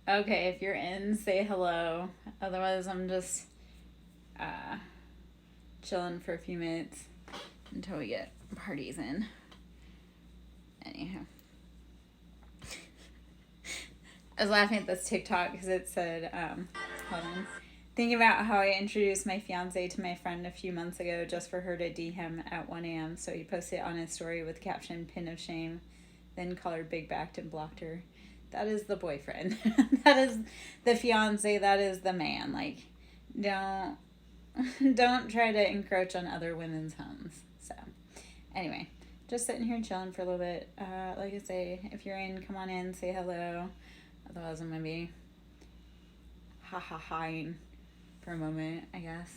Okay, if you're in, say hello. Otherwise, I'm just uh, chilling for a few minutes until we get parties in. Anyhow, I was laughing at this TikTok because it said, hold on. Thinking about how I introduced my fiance to my friend a few months ago just for her to D him at 1 a.m. So he posted on his story with caption "Pin of shame," then colored big backed and blocked her. That is the boyfriend. That is the fiance. That is the man. Like, don't don't try to encroach on other women's homes. So, anyway, just sitting here chilling for a little bit. Like I say, if you're in, come on in, say hello. Otherwise, I'm gonna be ha ha haing for a moment, I guess.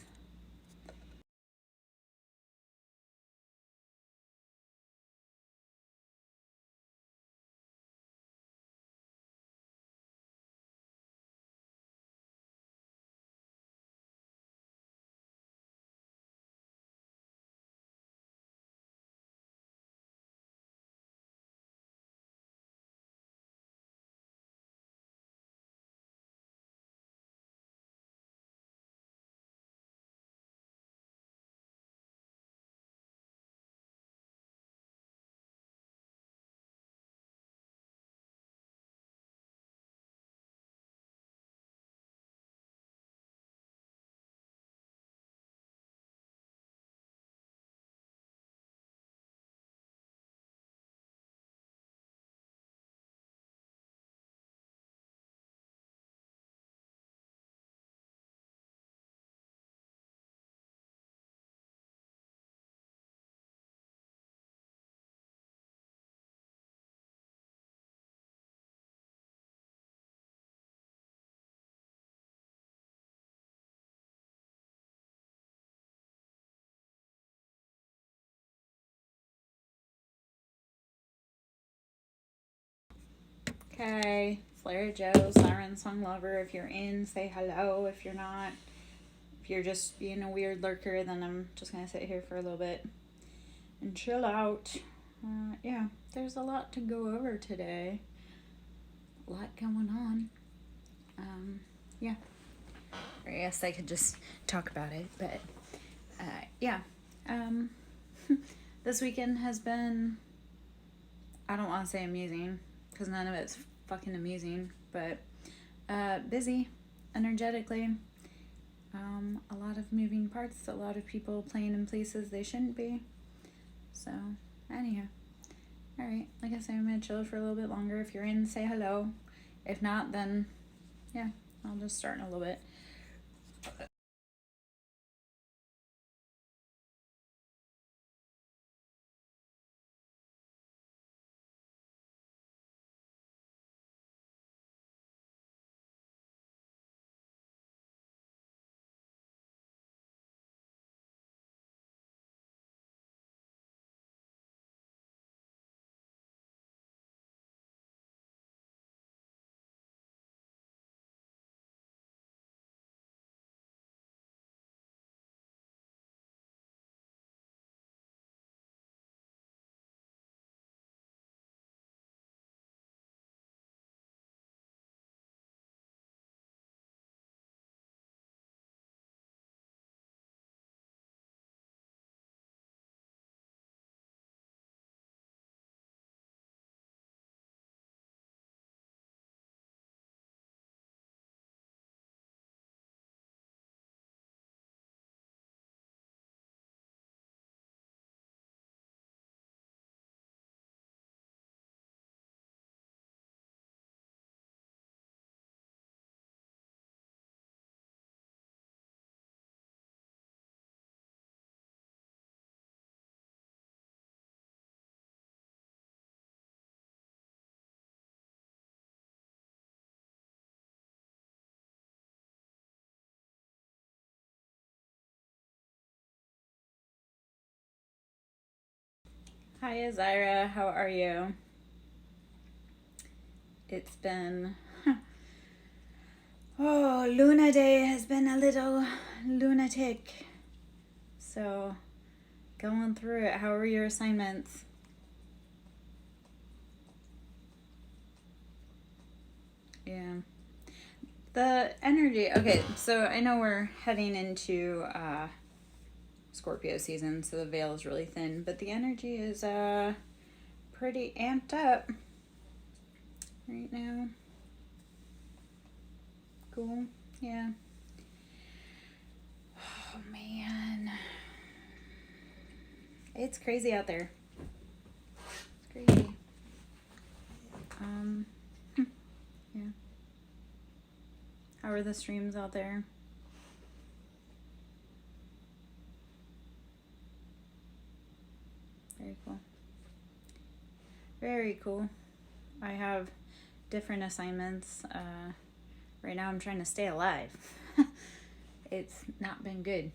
Okay, Flare Joe, SirenSong lover. If you're in, say hello. If you're not, if you're just being a weird lurker, then I'm just gonna sit here for a little bit and chill out. Yeah, there's a lot to go over today. A lot going on. Yeah, or I guess I could just talk about it, but yeah. Um, this weekend has been, I don't want to say amusing, because none of it's fucking amusing, but busy, energetically. A lot of moving parts, a lot of people playing in places they shouldn't be. So, anyhow. Alright, like I said, I'm gonna chill for a little bit longer. If you're in, say hello. If not, then yeah, I'll just start in a little bit. Hi, Azira. How are you? It's been. Oh, Luna Day has been a little lunatic. So, going through it. How are your assignments? Yeah. The energy. Okay, so I know we're heading into Scorpio season, so the veil is really thin, but the energy is pretty amped up right now. Cool. Yeah. Oh man. It's crazy out there. It's crazy. Yeah. How are the streams out there? Very cool. Very cool. I have different assignments. Right now I'm trying to stay alive. It's not been good.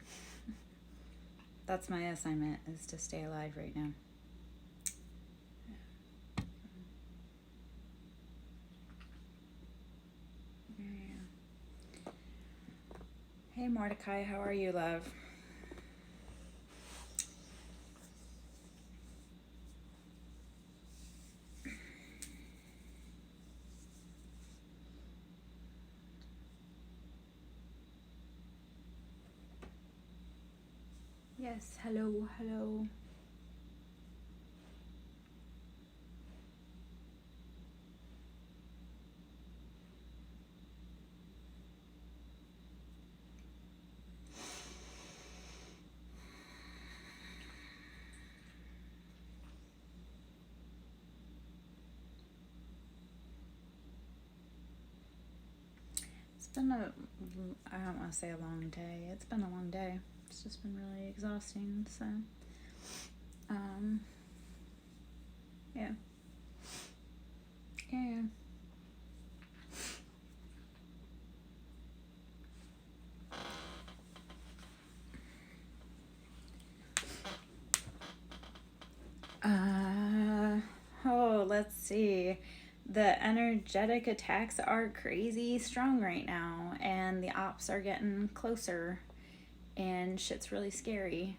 That's my assignment, is to stay alive right now. Hey Mordecai, how are you, love? Yes, hello, hello. It's been I don't want to say a long day. It's been a long day. It's just been really exhausting, so, yeah. Yeah. Let's see. The energetic attacks are crazy strong right now, and the ops are getting closer, and shit's really scary.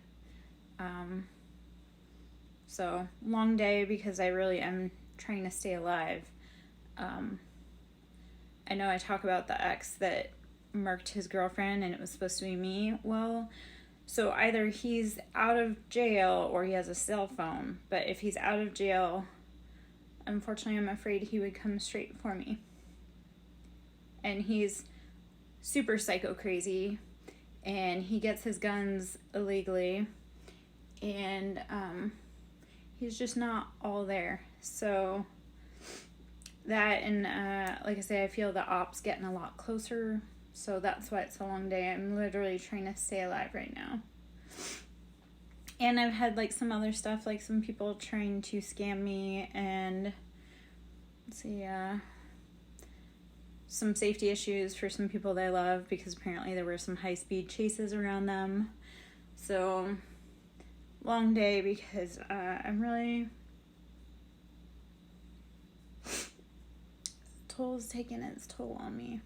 So, long day because I really am trying to stay alive. I know I talk about the ex that murked his girlfriend and it was supposed to be me. Well, so either he's out of jail or he has a cell phone. But if he's out of jail, unfortunately, I'm afraid he would come straight for me. And he's super psycho crazy. And he gets his guns illegally. And he's just not all there. So that, and like I say, I feel the ops getting a lot closer. So that's why it's a long day. I'm literally trying to stay alive right now. And I've had like some other stuff, like some people trying to scam me, and let's see, some safety issues for some people that I love, because apparently there were some high-speed chases around them. So, long day because I'm really... Toll's taking its toll on me.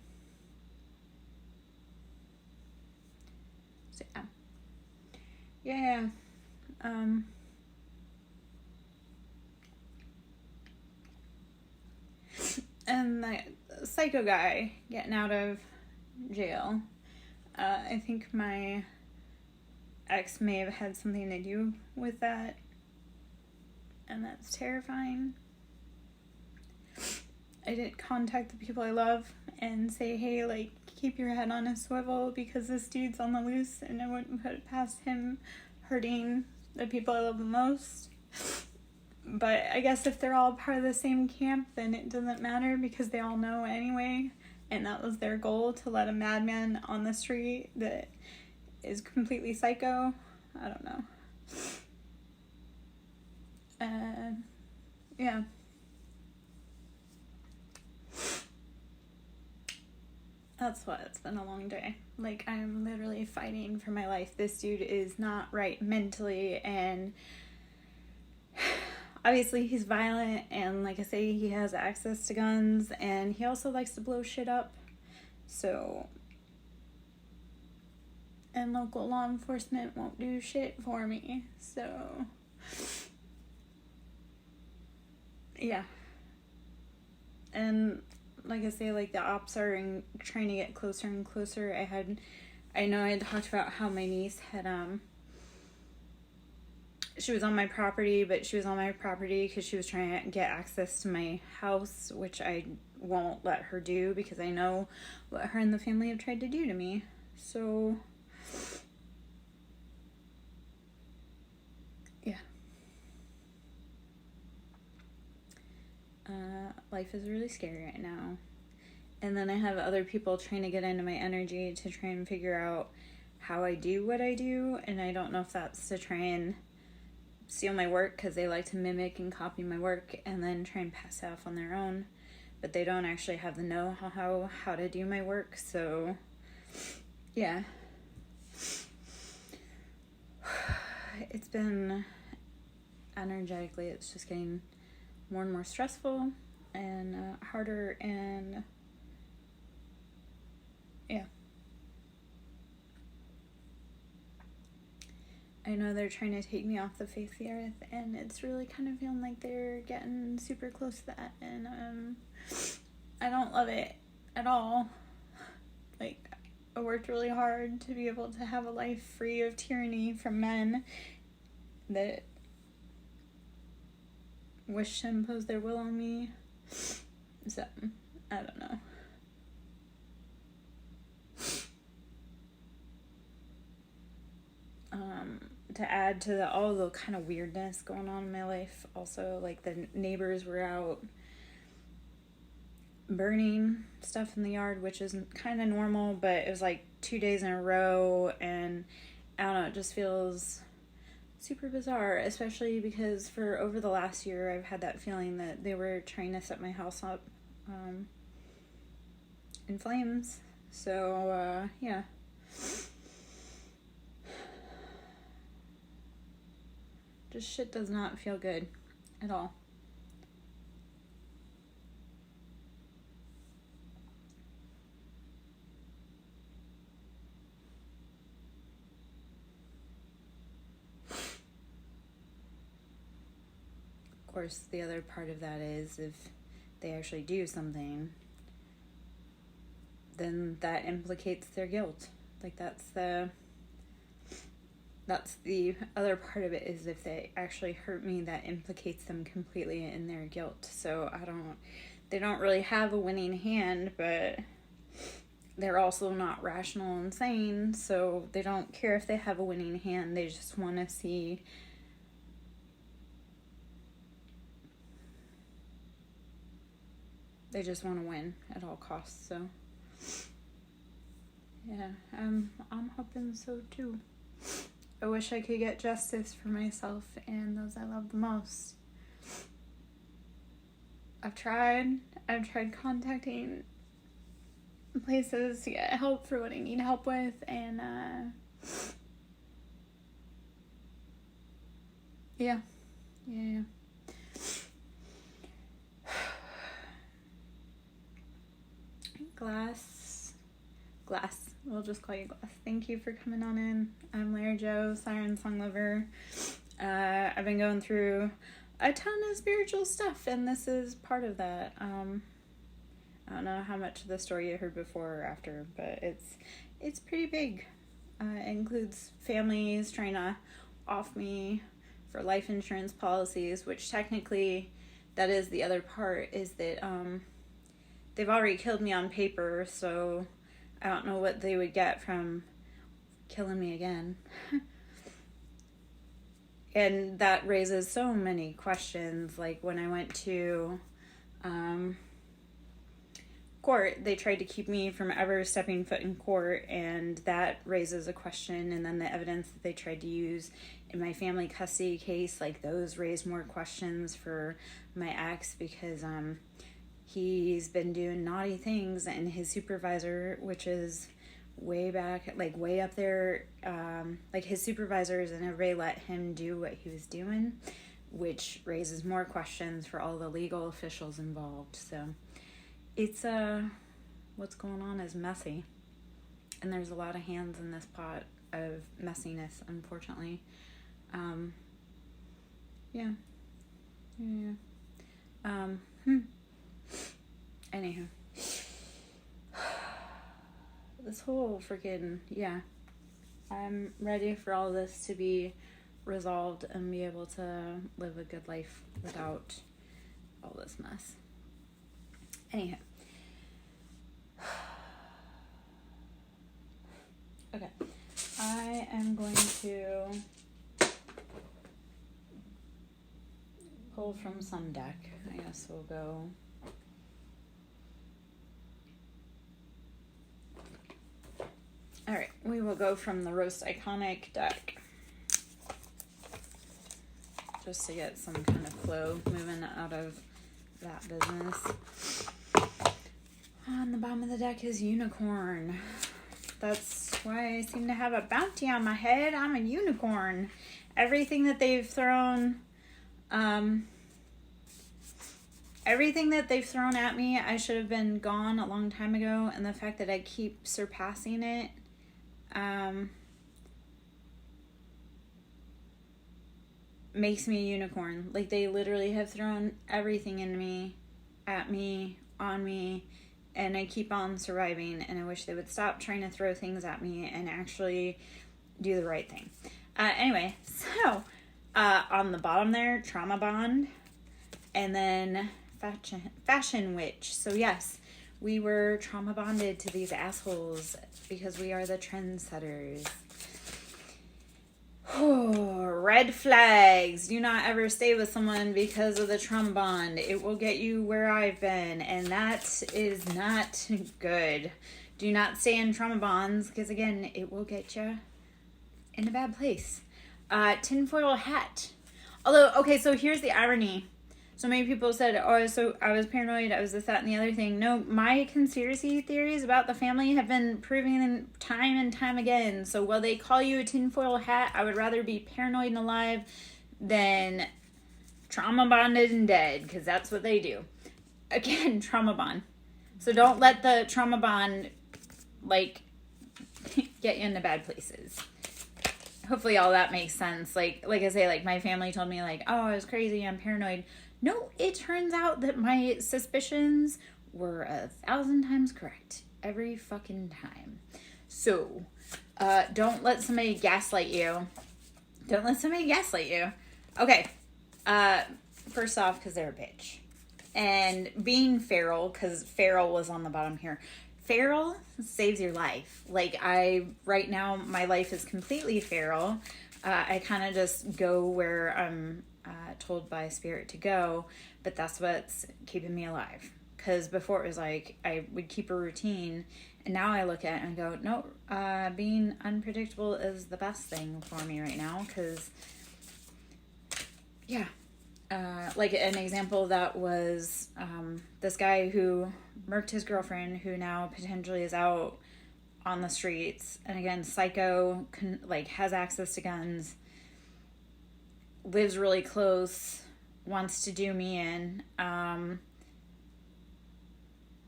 So, yeah. And the psycho guy getting out of jail. I think my ex may have had something to do with that. And that's terrifying. I did contact the people I love and say, hey, like, keep your head on a swivel because this dude's on the loose, and I wouldn't put it past him hurting the people I love the most. But I guess if they're all part of the same camp, then it doesn't matter because they all know anyway. And that was their goal, to let a madman on the street that is completely psycho. I don't know. Yeah. That's what, it's been a long day. Like, I'm literally fighting for my life. This dude is not right mentally, and obviously he's violent, and like I say, he has access to guns, and he also likes to blow shit up. So, and local law enforcement won't do shit for me. So, yeah. And like I say, like the ops are trying to get closer and closer. I know I had talked about how my niece had, she was on my property, but she was on my property because she was trying to get access to my house, which I won't let her do because I know what her and the family have tried to do to me. So, yeah. Life is really scary right now. And then I have other people trying to get into my energy to try and figure out how I do what I do. And I don't know if that's to try and steal my work because they like to mimic and copy my work and then try and pass it off on their own. But they don't actually have the know-how how to do my work. So, yeah. It's been energetically, it's just getting more and more stressful and harder, and yeah. I know they're trying to take me off the face of the earth, and it's really kind of feeling like they're getting super close to that, and I don't love it at all. Like, I worked really hard to be able to have a life free of tyranny from men that wish to impose their will on me. So, I don't know. To add to all the kind of weirdness going on in my life, also, like, the neighbors were out burning stuff in the yard, which is kind of normal, but it was like 2 days in a row, and I don't know, it just feels super bizarre, especially because for over the last year I've had that feeling that they were trying to set my house up in flames. So yeah, just shit does not feel good at all. Of course, the other part of that is if they actually do something, then that implicates their guilt. Like, that's the other part of it, is if they actually hurt me, that implicates them completely in their guilt. So they don't really have a winning hand, but they're also not rational and sane, so they don't care if they have a winning hand. They just want to see they just want to win at all costs. So yeah, I'm hoping so too. I wish I could get justice for myself and those I love the most. I've tried contacting places to get help for what I need help with, and yeah. Glass. We'll just call you Glass. Thank you for coming on in. I'm Larry Joe, SirenSong lover. I've been going through a ton of spiritual stuff, and this is part of that. I don't know how much of the story you heard before or after, but it's pretty big. It includes families trying to off me for life insurance policies, which technically that is the other part, is that they've already killed me on paper, so I don't know what they would get from killing me again. And that raises so many questions. Like, when I went to court, they tried to keep me from ever stepping foot in court, and that raises a question. And then the evidence that they tried to use in my family custody case, like, those raised more questions for my ex, because he's been doing naughty things, and his supervisor, which is way back, like way up there, like his supervisors and everybody let him do what he was doing, which raises more questions for all the legal officials involved. So it's what's going on is messy, and there's a lot of hands in this pot of messiness, unfortunately. Yeah. Anywho, this whole freaking, yeah. I'm ready for all this to be resolved and be able to live a good life without all this mess. Anyhow. Okay. I am going to pull from some deck. I guess we'll go. All right, we will go from the Roast Iconic deck just to get some kind of flow moving out of that business. On the bottom of the deck is Unicorn. That's why I seem to have a bounty on my head. I'm a unicorn. Everything that they've thrown, at me, I should have been gone a long time ago. And the fact that I keep surpassing it, makes me a unicorn. Like, they literally have thrown everything at me, on me, and I keep on surviving, and I wish they would stop trying to throw things at me and actually do the right thing. Anyway, so, on the bottom there, Trauma Bond, and then Fashion Witch. So yes, we were trauma bonded to these assholes because we are the trendsetters. Oh, red flags. Do not ever stay with someone because of the trauma bond. It will get you where I've been, and that is not good. Do not stay in trauma bonds because, again, it will get you in a bad place. Tinfoil hat. Although, okay, so here's the irony. So many people said, oh, so I was paranoid, I was this, that, and the other thing. No, my conspiracy theories about the family have been proven time and time again. So while they call you a tinfoil hat, I would rather be paranoid and alive than trauma bonded and dead, because that's what they do. Again, trauma bond. So don't let the trauma bond, like, get you into bad places. Hopefully all that makes sense. Like I say, like, my family told me, like, oh, I was crazy, I'm paranoid. No, it turns out that my suspicions were 1,000 times correct. Every fucking time. So, don't let somebody gaslight you. Don't let somebody gaslight you. Okay. First off, because they're a bitch. And being feral, because feral was on the bottom here. Feral saves your life. Like, right now, my life is completely feral. I kind of just go where I'm told by spirit to go, but that's what's keeping me alive. Because before it was like, I would keep a routine, and now I look at it and go, no, being unpredictable is the best thing for me right now, because, yeah. Like an example that was this guy who murked his girlfriend, who now potentially is out on the streets, and again, psycho, has access to guns, lives really close, wants to do me in.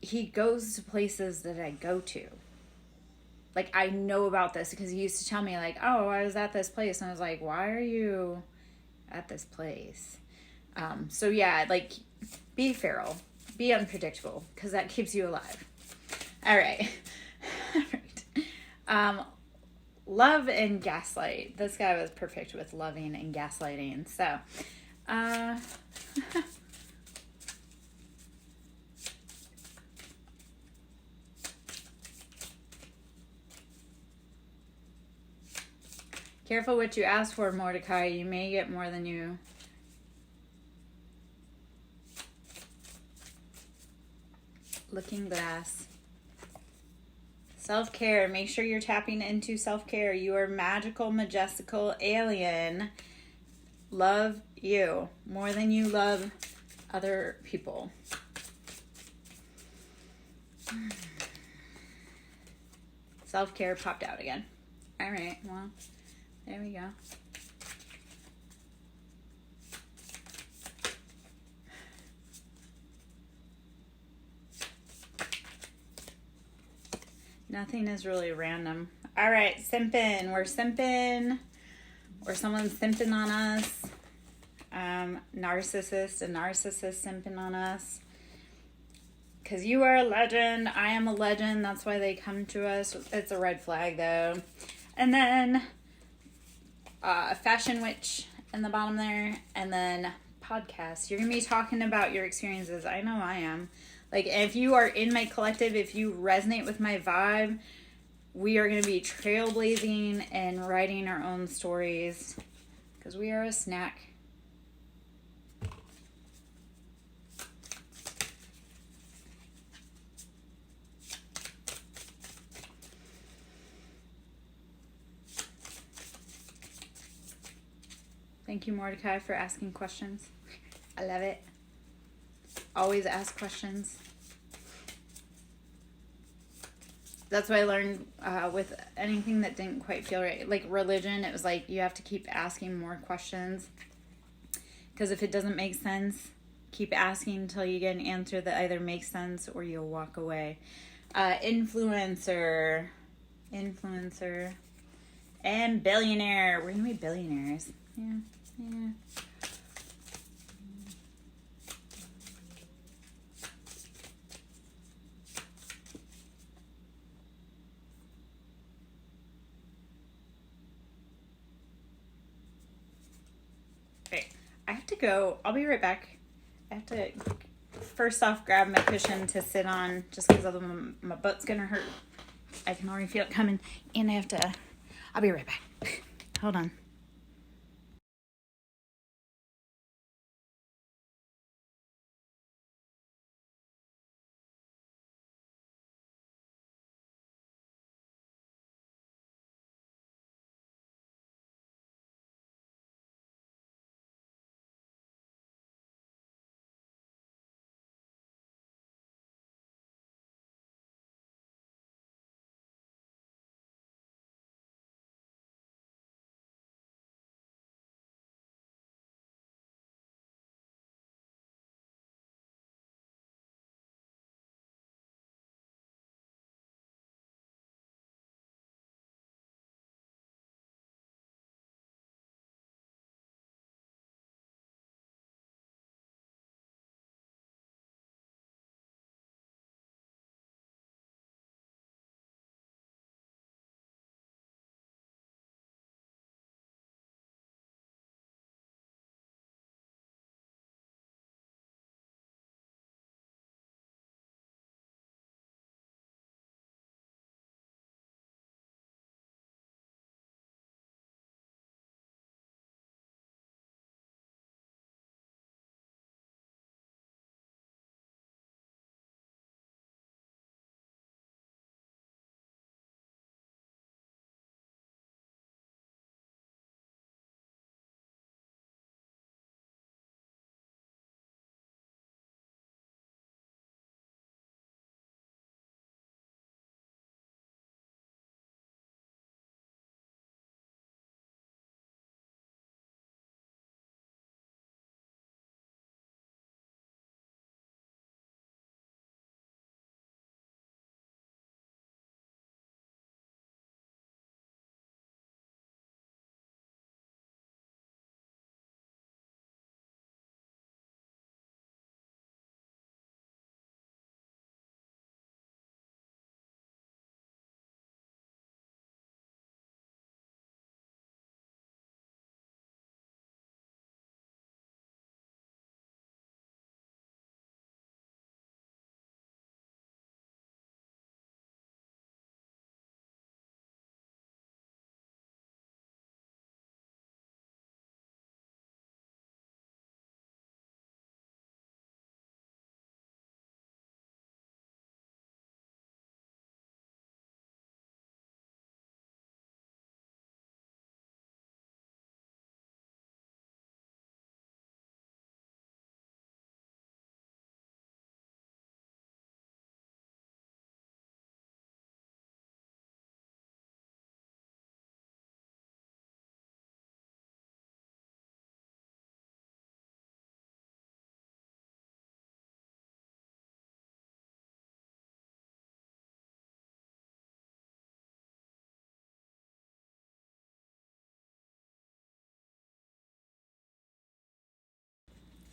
He goes to places that I go to. Like, I know about this because he used to tell me, like, oh, I was at this place. And I was like, why are you at this place? So yeah, like, be feral, be unpredictable, because that keeps you alive. All right. All right. Love and gaslight. This guy was perfect with loving and gaslighting. So, careful what you ask for, Mordecai. You may get more than you. Looking glass. Self-care. Make sure you're tapping into self-care. You are magical, majestical alien. Love you more than you love other people. Self-care popped out again. All right. Well, there we go. Nothing is really random. All right, simping. We're simping. Or someone's simping on us. A narcissist simping on us. Because you are a legend. I am a legend. That's why they come to us. It's a red flag, though. And then Fashion Witch in the bottom there. And then podcast. You're going to be talking about your experiences. I know I am. Like, if you are in my collective, if you resonate with my vibe, we are going to be trailblazing and writing our own stories. Because we are a snack. Thank you, Mordecai, for asking questions. I love it. Always ask questions. That's what I learned with anything that didn't quite feel right. Like religion, it was like you have to keep asking more questions. Because if it doesn't make sense, keep asking until you get an answer that either makes sense or you'll walk away. Influencer, and billionaire. We're going to be billionaires. Yeah. Okay, I have to go. I'll be right back. I have to first off grab my cushion to sit on just because otherwise my butt's gonna hurt. I can already feel it coming, and I have to. I'll be right back. Hold on.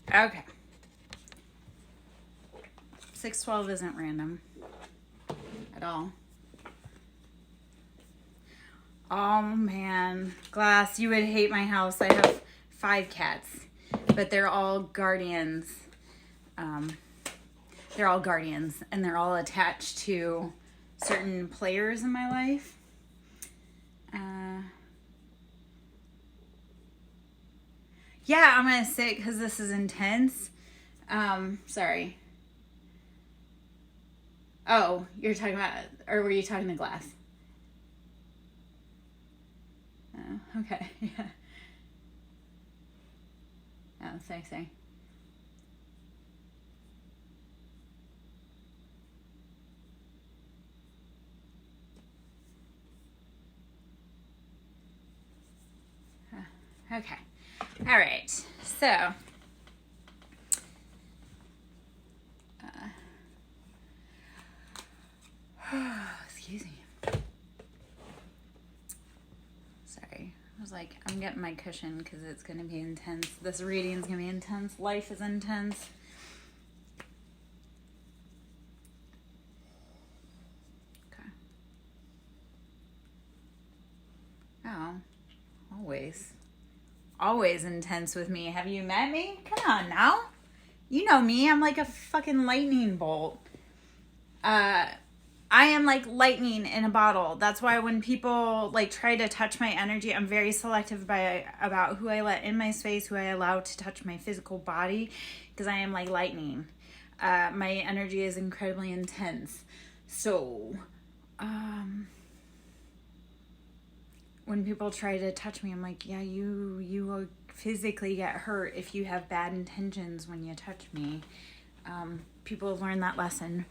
Okay. 612 isn't random at all. Oh man, Glass, you would hate my house. I have 5 cats, but they're all guardians. They're all guardians, and they're all attached to certain players in my life. Yeah, I'm gonna sit because this is intense. Sorry. Oh, you're talking about, or were you talking to Glass? Oh, okay, yeah. Oh, same. Okay. All right. So, excuse me. Sorry. I was like, I'm getting my cushion because it's going to be intense. This reading's going to be intense. Life is intense. Okay. Oh, always intense with me. Have you met me? Come on now. You know me. I'm like a fucking lightning bolt. I am like lightning in a bottle. That's why when people like try to touch my energy, I'm very selective about who I let in my space, who I allow to touch my physical body, because I am like lightning. My energy is incredibly intense. So, when people try to touch me, I'm like, yeah, you will physically get hurt if you have bad intentions when you touch me. People learn that lesson.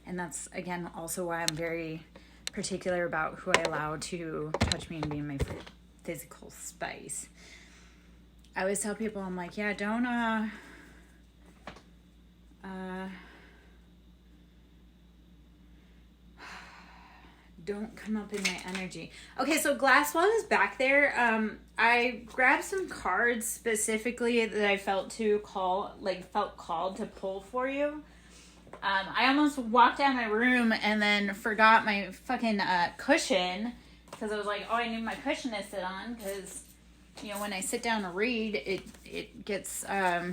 And that's, again, also why I'm very particular about who I allow to touch me and be in my physical space. I always tell people, I'm like, yeah, don't come up in my energy. Okay, so Glass, while I was back there, I grabbed some cards specifically that I felt called to pull for you. I almost walked out of my room and then forgot my fucking cushion, because I was like, oh, I need my cushion to sit on, because, you know, when I sit down to read, it gets, my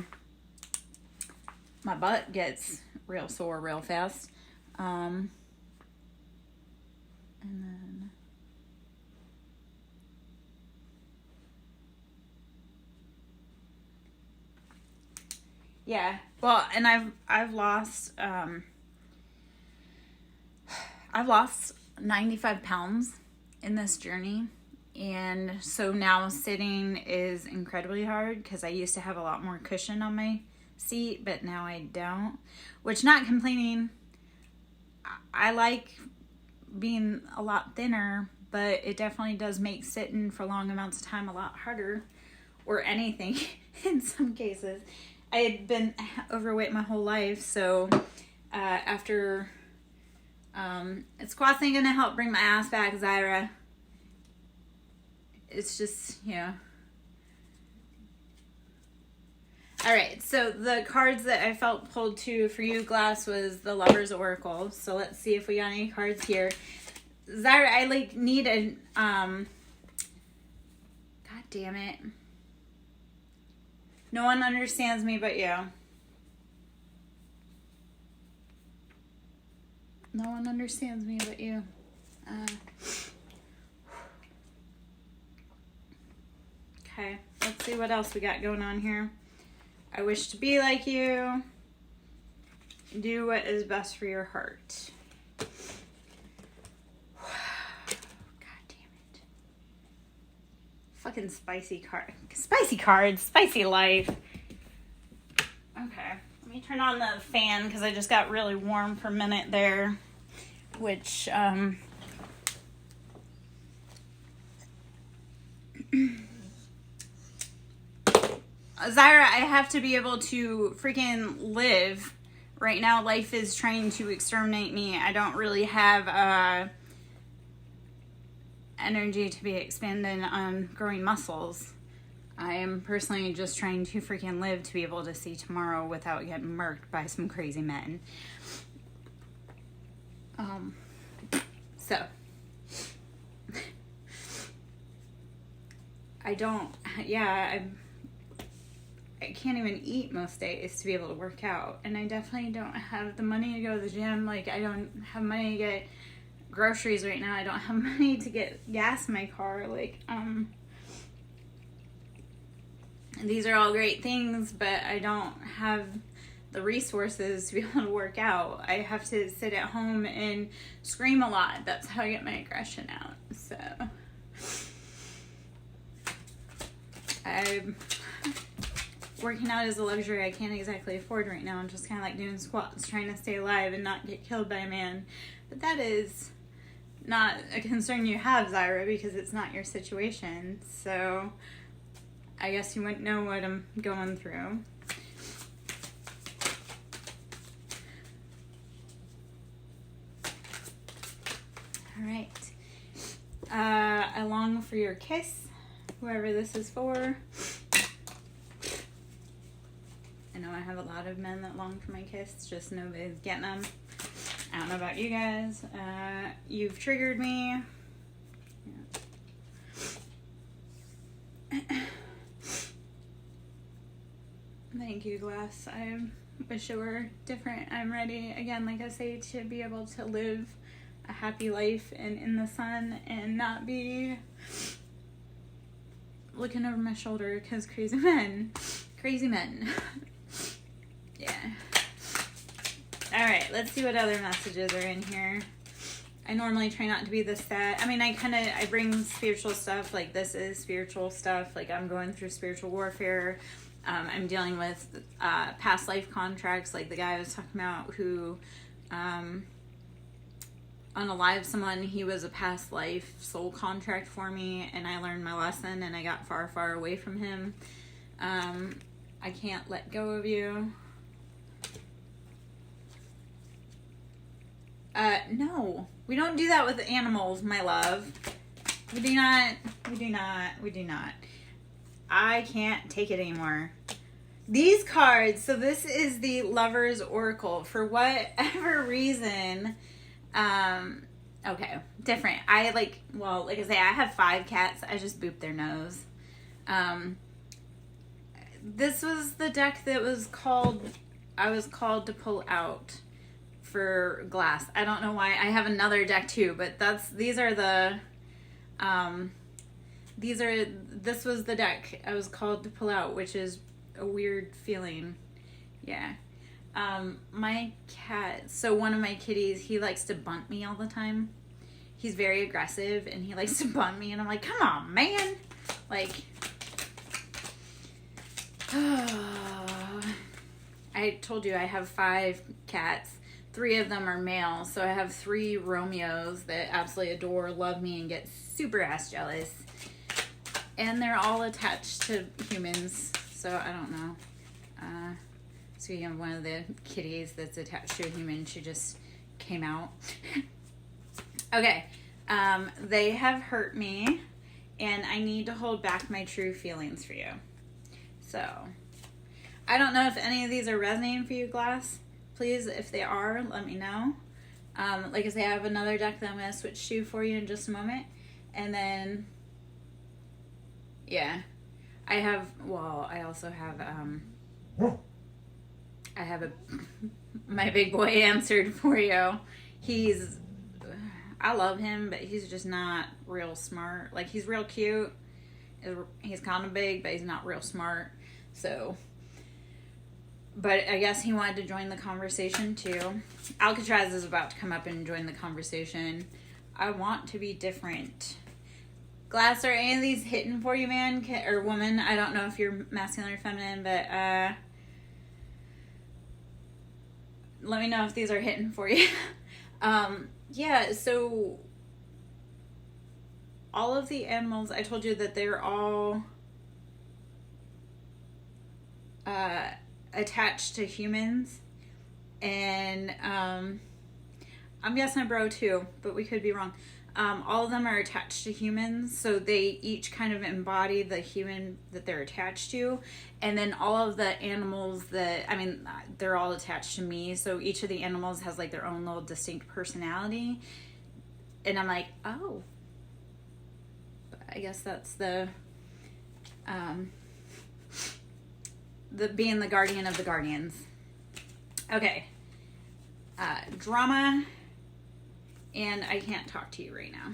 butt gets real sore real fast. And then, yeah, well, and I've lost 95 pounds in this journey, and so now sitting is incredibly hard, because I used to have a lot more cushion on my seat, but now I don't, which, not complaining, I like being a lot thinner, but it definitely does make sitting for long amounts of time a lot harder, or anything in some cases. I had been overweight my whole life, so after squats ain't gonna help bring my ass back, Zyra. It's just, you know. Alright, so the cards that I felt pulled to for you, Glass, was the Lover's Oracle. So let's see if we got any cards here. Zyra, I need a God damn it. No one understands me but you. No one understands me but you. Okay, let's see what else we got going on here. I wish to be like you. Do what is best for your heart. God damn it. Fucking spicy card. Spicy cards. Spicy life. Okay. Let me turn on the fan because I just got really warm for a minute there. Which, Zyra, I have to be able to freaking live. Right now, life is trying to exterminate me. I don't really have energy to be expending on growing muscles. I am personally just trying to freaking live to be able to see tomorrow without getting murked by some crazy men. So I can't even eat most days to be able to work out, and I definitely don't have the money to go to the gym. Like, I don't have money to get groceries right now. I don't have money to get gas in my car. Like, these are all great things, but I don't have the resources to be able to work out. I have to sit at home and scream a lot. That's how I get my aggression out. So working out is a luxury I can't exactly afford right now. I'm just kind of like doing squats, trying to stay alive and not get killed by a man. But that is not a concern you have, Zyra, because it's not your situation. So I guess you wouldn't know what I'm going through. All right. I long for your kiss, whoever this is for. I know I have a lot of men that long for my kiss, just nobody's getting them. I don't know about you guys. You've triggered me. Yeah. Thank you, Glass. I wish it were different. I'm ready, again, like I say, to be able to live a happy life and in the sun and not be looking over my shoulder because crazy men. Yeah. Alright, let's see what other messages are in here. I normally try not to be this sad. I mean, I bring spiritual stuff. Like, this is spiritual stuff. Like, I'm going through spiritual warfare. I'm dealing with past life contracts, like the guy I was talking about who unalived someone. He was a past life soul contract for me, and I learned my lesson, and I got far, far away from him. I can't let go of you. No, we don't do that with animals, my love. We do not. I can't take it anymore. These cards, so this is the Lover's Oracle. For whatever reason, okay, different. Like I say, I have 5 cats. I just booped their nose. This was the deck that I was called to pull out for Glass. I don't know why. I have another deck too, but this was the deck I was called to pull out, which is a weird feeling. Yeah. My cat, so one of my kitties, he likes to bunt me all the time. He's very aggressive and he likes to bunt me, and I'm like, come on, man. Like, I told you I have 5 cats. 3 of them are male, so I have 3 Romeos that absolutely adore, love me, and get super ass jealous. And they're all attached to humans, so I don't know. Speaking of one of the kitties that's attached to a human, she just came out. Okay, they have hurt me, and I need to hold back my true feelings for you. So, I don't know if any of these are resonating for you, Glass. Please, if they are, let me know. Like I say, I have another deck that I'm going to switch to for you in just a moment. And then, yeah, I also have, my big boy answered for you. I love him, but he's just not real smart. Like, he's real cute. He's kind of big, but he's not real smart. So, but I guess he wanted to join the conversation too. Alcatraz is about to come up and join the conversation. I want to be different. Glass, are any of these hitting for you, man or woman? I don't know if you're masculine or feminine, but let me know if these are hitting for you. Yeah, so all of the animals, I told you that they're all attached to humans, and I'm guessing a bro too, but we could be wrong. all of them are attached to humans, so they each kind of embody the human that they're attached to. And then all of the animals that, I mean, they're all attached to me, so each of the animals has like their own little distinct personality. And I'm like, oh, but I guess that's the being the guardian of the guardians. Okay. Drama. And I can't talk to you right now.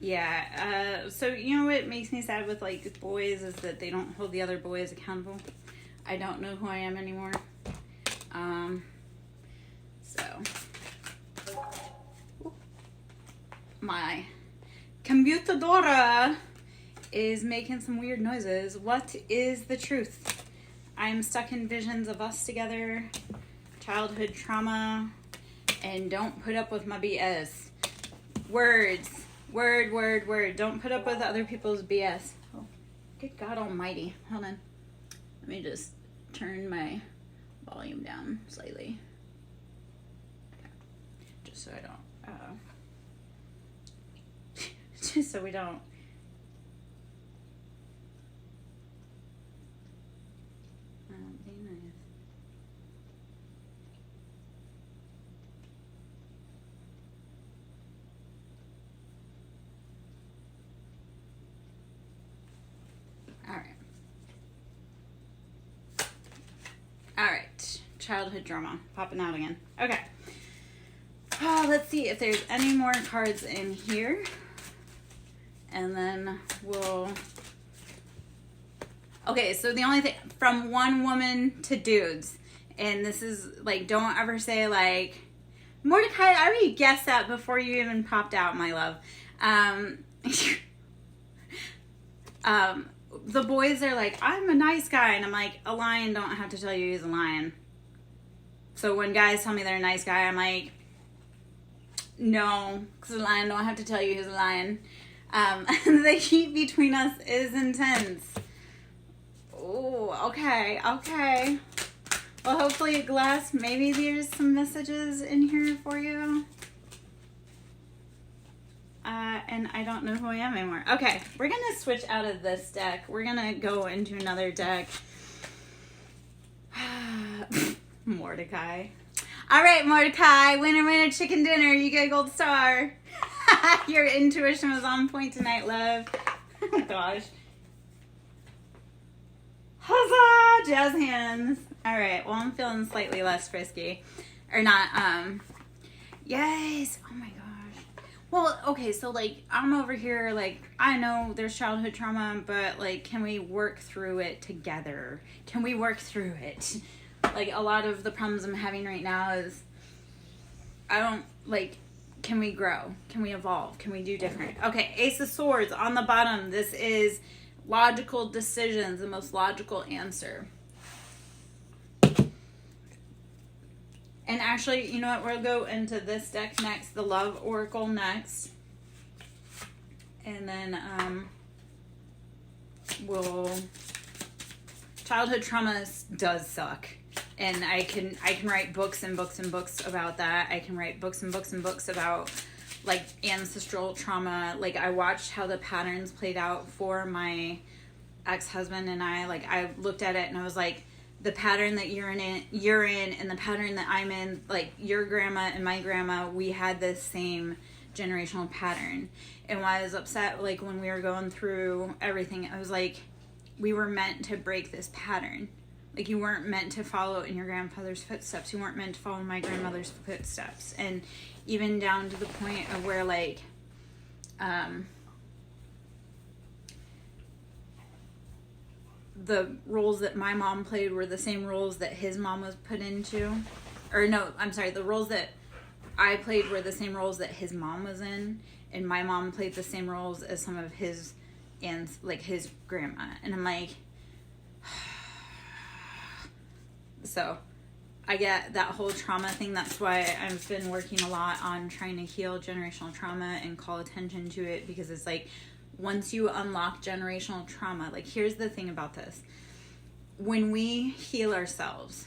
Yeah, so you know what makes me sad with like boys is that they don't hold the other boys accountable. I don't know who I am anymore. So my computadora is making some weird noises. What is the truth? I'm stuck in visions of us together, childhood trauma, and don't put up with my BS. Words. Word. Don't put up with other people's BS. Oh, good God almighty. Hold on. Let me just turn my volume down slightly. Just so I don't, just so we don't. Be nice. All right, childhood drama popping out again. Okay. Let's see if there's any more cards in here, and then we'll. Okay, so the only thing from one woman to dudes, and this is like, don't ever say like, Mordecai, I already guessed that before you even popped out, my love. The boys are like, I'm a nice guy, and I'm like, a lion don't have to tell you he's a lion. So when guys tell me they're a nice guy, I'm like, no, because a lion don't have to tell you he's a lion. The heat between us is intense. Oh, okay. Well, hopefully, Glass, maybe there's some messages in here for you. And I don't know who I am anymore. Okay, we're going to switch out of this deck. We're going to go into another deck. Mordecai. All right, Mordecai. Winner, chicken dinner. You get a gold star. Your intuition was on point tonight, love. Oh, gosh. Huzzah! Jazz hands. All right, well, I'm feeling slightly less frisky. Or not, yes. Oh, my gosh. Well, okay, so, like, I'm over here, like, I know there's childhood trauma, but, like, can we work through it together? Can we work through it? Like, a lot of the problems I'm having right now is, I don't, like, can we grow? Can we evolve? Can we do different? Okay, Ace of Swords on the bottom. This is logical decisions, the most logical answer. And actually, you know what? We'll go into this deck next, the Love Oracle next. And then childhood trauma does suck. And I can write books and books and books about that. I can write books and books and books about like ancestral trauma. Like I watched how the patterns played out for my ex-husband and I. Like I looked at it and I was like, the pattern that you're in and the pattern that I'm in, like your grandma and my grandma, we had this same generational pattern. And why I was upset, like when we were going through everything, I was like, we were meant to break this pattern. Like you weren't meant to follow in your grandfather's footsteps. You weren't meant to follow my grandmother's footsteps. And even down to the point of where like, the roles that my mom played were the same roles that his mom was put into. Or no, I'm sorry, the roles that I played were the same roles that his mom was in, and my mom played the same roles as some of his aunts, like his grandma. And I'm like, so I get that whole trauma thing. That's why I've been working a lot on trying to heal generational trauma and call attention to it, because it's like, once you unlock generational trauma, like, here's the thing about this. When we heal ourselves,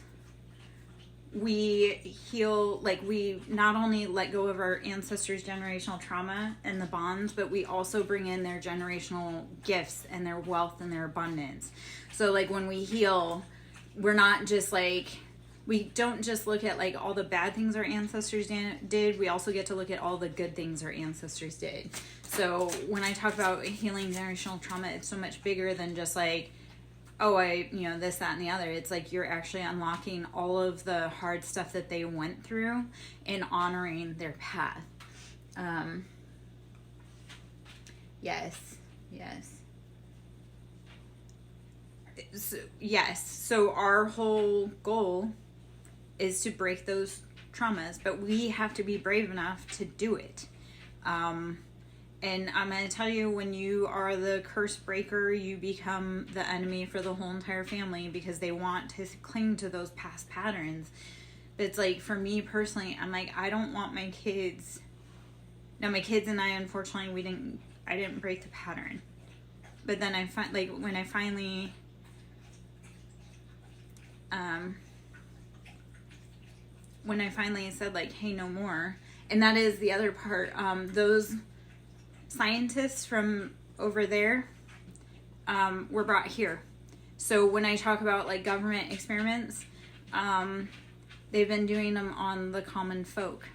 we heal, like, we not only let go of our ancestors' generational trauma and the bonds, but we also bring in their generational gifts and their wealth and their abundance. So, like, when we heal, we're not just, like, we don't just look at, like, all the bad things our ancestors did. We also get to look at all the good things our ancestors did. So when I talk about healing generational trauma, it's so much bigger than just, like, oh, this, that, and the other. It's like you're actually unlocking all of the hard stuff that they went through and honoring their path. Yes. So our whole goal is to break those traumas, but we have to be brave enough to do it. And I'm going to tell you, when you are the curse breaker, you become the enemy for the whole entire family, because they want to cling to those past patterns. But it's like, for me personally, I'm like, I don't want my kids. Now, my kids and I, unfortunately, I didn't break the pattern. But then when I finally, said, like, hey, no more. And that is the other part. Those scientists from over there were brought here. So when I talk about, like, government experiments, they've been doing them on the common folk.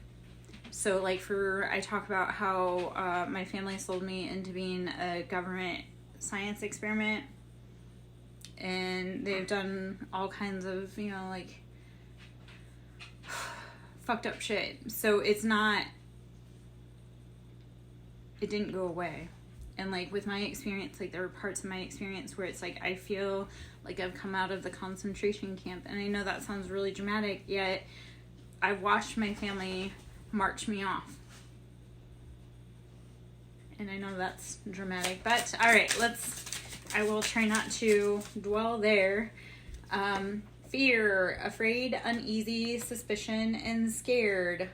So, like, I talk about how my family sold me into being a government science experiment, and they've done all kinds of, like, fucked up shit. So it didn't go away. And, like, with my experience, like, there were parts of my experience where it's like, I feel like I've come out of the concentration camp. And I know that sounds really dramatic, yet I watched my family march me off. And I know that's dramatic, but all right, I will try not to dwell there. Fear, afraid, uneasy, suspicion, and scared.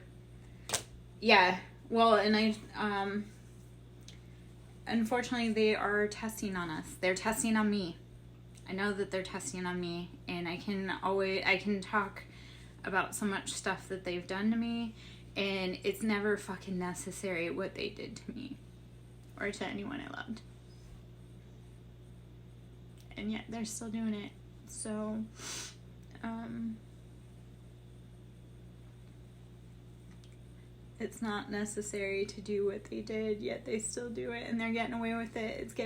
Yeah, well, and unfortunately, they are testing on us. They're testing on me. I know that they're testing on me, and I can talk about so much stuff that they've done to me, and it's never fucking necessary what they did to me or to anyone I loved. And yet they're still doing it. So, it's not necessary to do what they did, yet they still do it, and they're getting away with it. It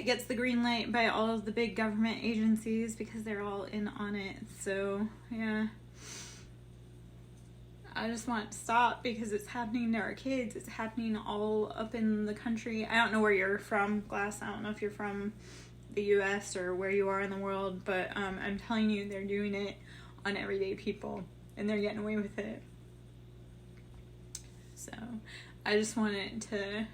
gets the green light by all of the big government agencies because they're all in on it. So, yeah. I just want it to stop because it's happening to our kids. It's happening all up in the country. I don't know where you're from, Glass. I don't know if you're from the U.S. or where you are in the world, but I'm telling you, they're doing it on everyday people, and they're getting away with it. So, I just wanted to...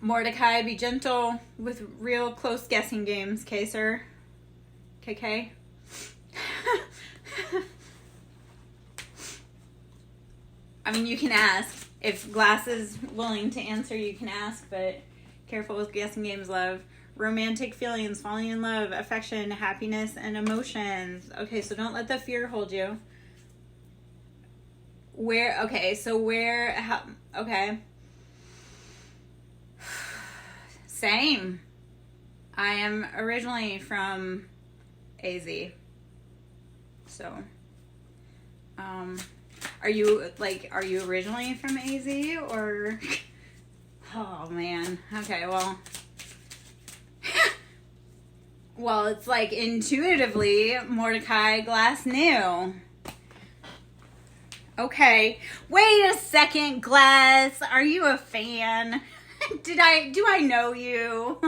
Mordecai, be gentle with real close guessing games, okay, sir? KK? I mean, you can ask. If Glass is willing to answer, you can ask, but careful with guessing games, love. Romantic feelings, falling in love, affection, happiness, and emotions. Okay, so don't let the fear hold you. Okay. Same. I am originally from AZ. So, are you originally from AZ or? Oh man. Okay, well. Well, it's like intuitively Mordecai Glass knew. Okay. Wait a second, Glass. Are you a fan? Do I know you?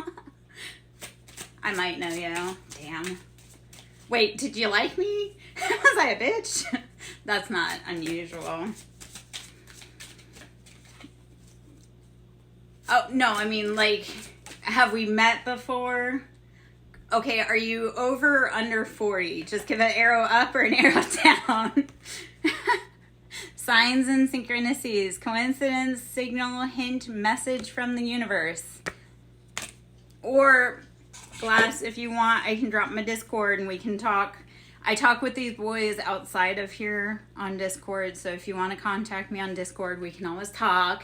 I might know you. Damn. Wait, did you like me? Was I a bitch? That's not unusual. Oh, no, I mean, like, have we met before? Okay, are you over or under 40? Just give an arrow up or an arrow down. Signs and synchronicities. Coincidence, signal, hint, message from the universe. Or, Glass, if you want, I can drop my Discord and we can talk. I talk with these boys outside of here on Discord, so if you want to contact me on Discord, we can always talk.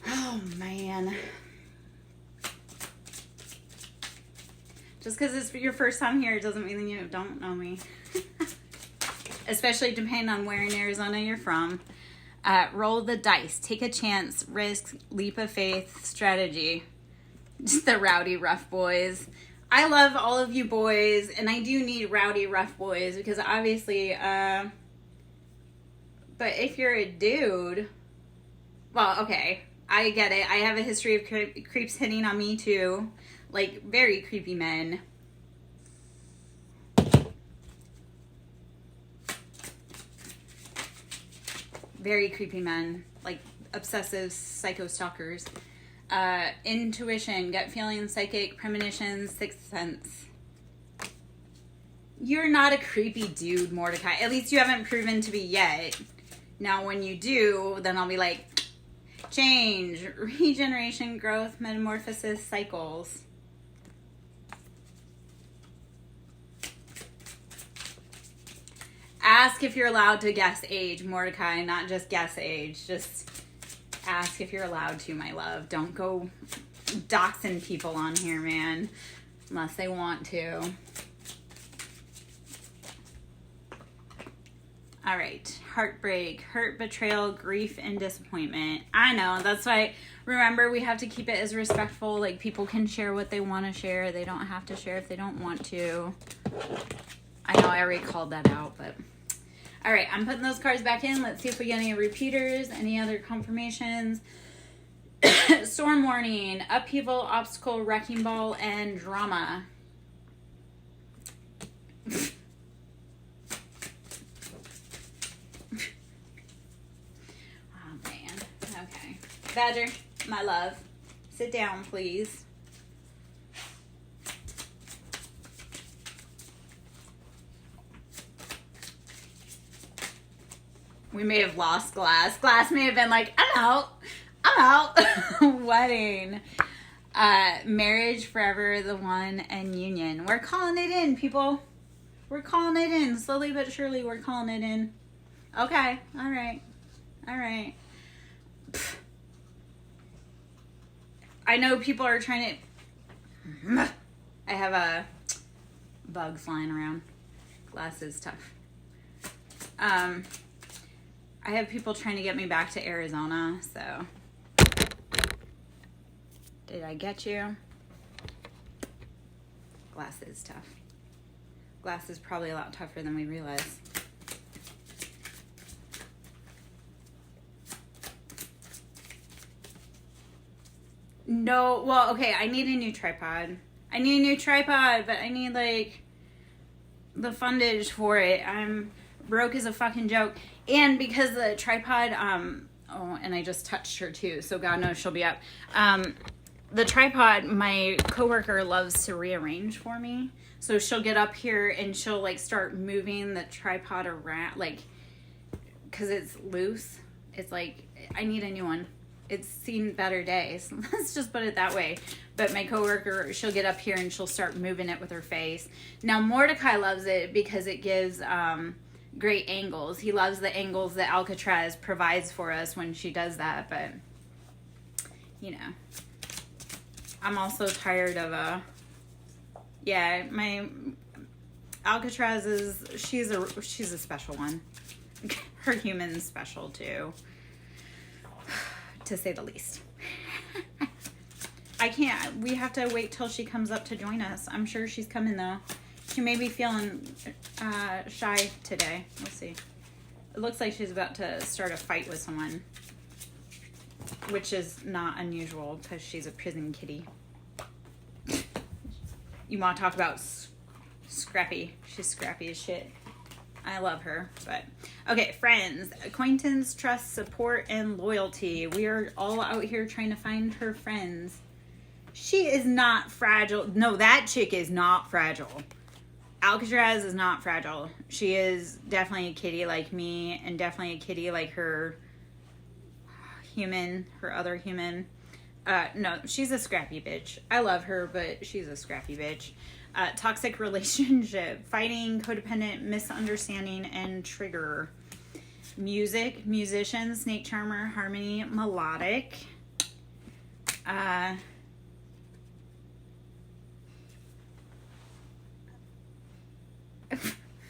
Oh, man. Just because it's your first time here doesn't mean you don't know me. Especially depending on where in Arizona you're from. Roll the dice. Take a chance. Risk. Leap of faith. Strategy. Just the rowdy rough boys. I love all of you boys, and I do need rowdy rough boys because obviously, but if you're a dude, well, okay, I get it. I have a history of creeps hitting on me too. Like, very creepy men. Very creepy men. Like, obsessive psycho stalkers. Intuition, gut feeling, psychic, premonitions, sixth sense. You're not a creepy dude, Mordecai. At least you haven't proven to be yet. Now, when you do, then I'll be like, change, regeneration, growth, metamorphosis, cycles. Ask if you're allowed to guess age, Mordecai, not just guess age. Just ask if you're allowed to, my love. Don't go doxing people on here, man, unless they want to. All right. Heartbreak, hurt, betrayal, grief, and disappointment. I know. That's why, remember, we have to keep it as respectful. Like, people can share what they want to share. They don't have to share if they don't want to. I know I already called that out, but... All right, I'm putting those cards back in. Let's see if we get any repeaters, any other confirmations. Storm warning, upheaval, obstacle, wrecking ball, and drama. Oh, man. Okay. Badger, my love, sit down, please. We may have lost Glass. Glass may have been like, I'm out. Wedding. Marriage, forever, the one, and union. We're calling it in, people. We're calling it in. Slowly but surely, we're calling it in. Okay. All right. Pfft. I know people are trying to... I have a bug flying around. Glass is tough. I have people trying to get me back to Arizona, so. Did I get you? Glass is tough. Glass is probably a lot tougher than we realize. No, well, okay, I need a new tripod. But I need, like, the fundage for it. I'm broke as a fucking joke. And because the tripod, oh, and I just touched her too, so God knows she'll be up. The tripod, my coworker loves to rearrange for me. So she'll get up here and she'll, like, start moving the tripod around, like, because it's loose. It's like, I need a new one. It's seen better days. Let's just put it that way. But my coworker, she'll get up here and she'll start moving it with her face. Now, Mordecai loves it because it gives... great angles. He loves the angles that Alcatraz provides for us when she does that, but you know, I'm also tired of yeah, my Alcatraz is she's a special one. Her human's special too, to say the least. I can't. We have to wait till she comes up to join us. I'm sure she's coming though. She may be feeling shy today. We'll see. It looks like she's about to start a fight with someone. which is not unusual because she's a prison kitty. You want to talk about scrappy? She's scrappy as shit. I love her. But okay, friends, acquaintance, trust, support, and loyalty. We are all out here trying to find her friends. She is not fragile. No, that chick is not fragile. Alcatraz is not fragile. She is definitely a kitty like me, and definitely a kitty like her human, her other human. No, she's a scrappy bitch. I love her, but she's a scrappy bitch. Toxic relationship, fighting, codependent, misunderstanding, and trigger. Music, musician, snake charmer, harmony, melodic.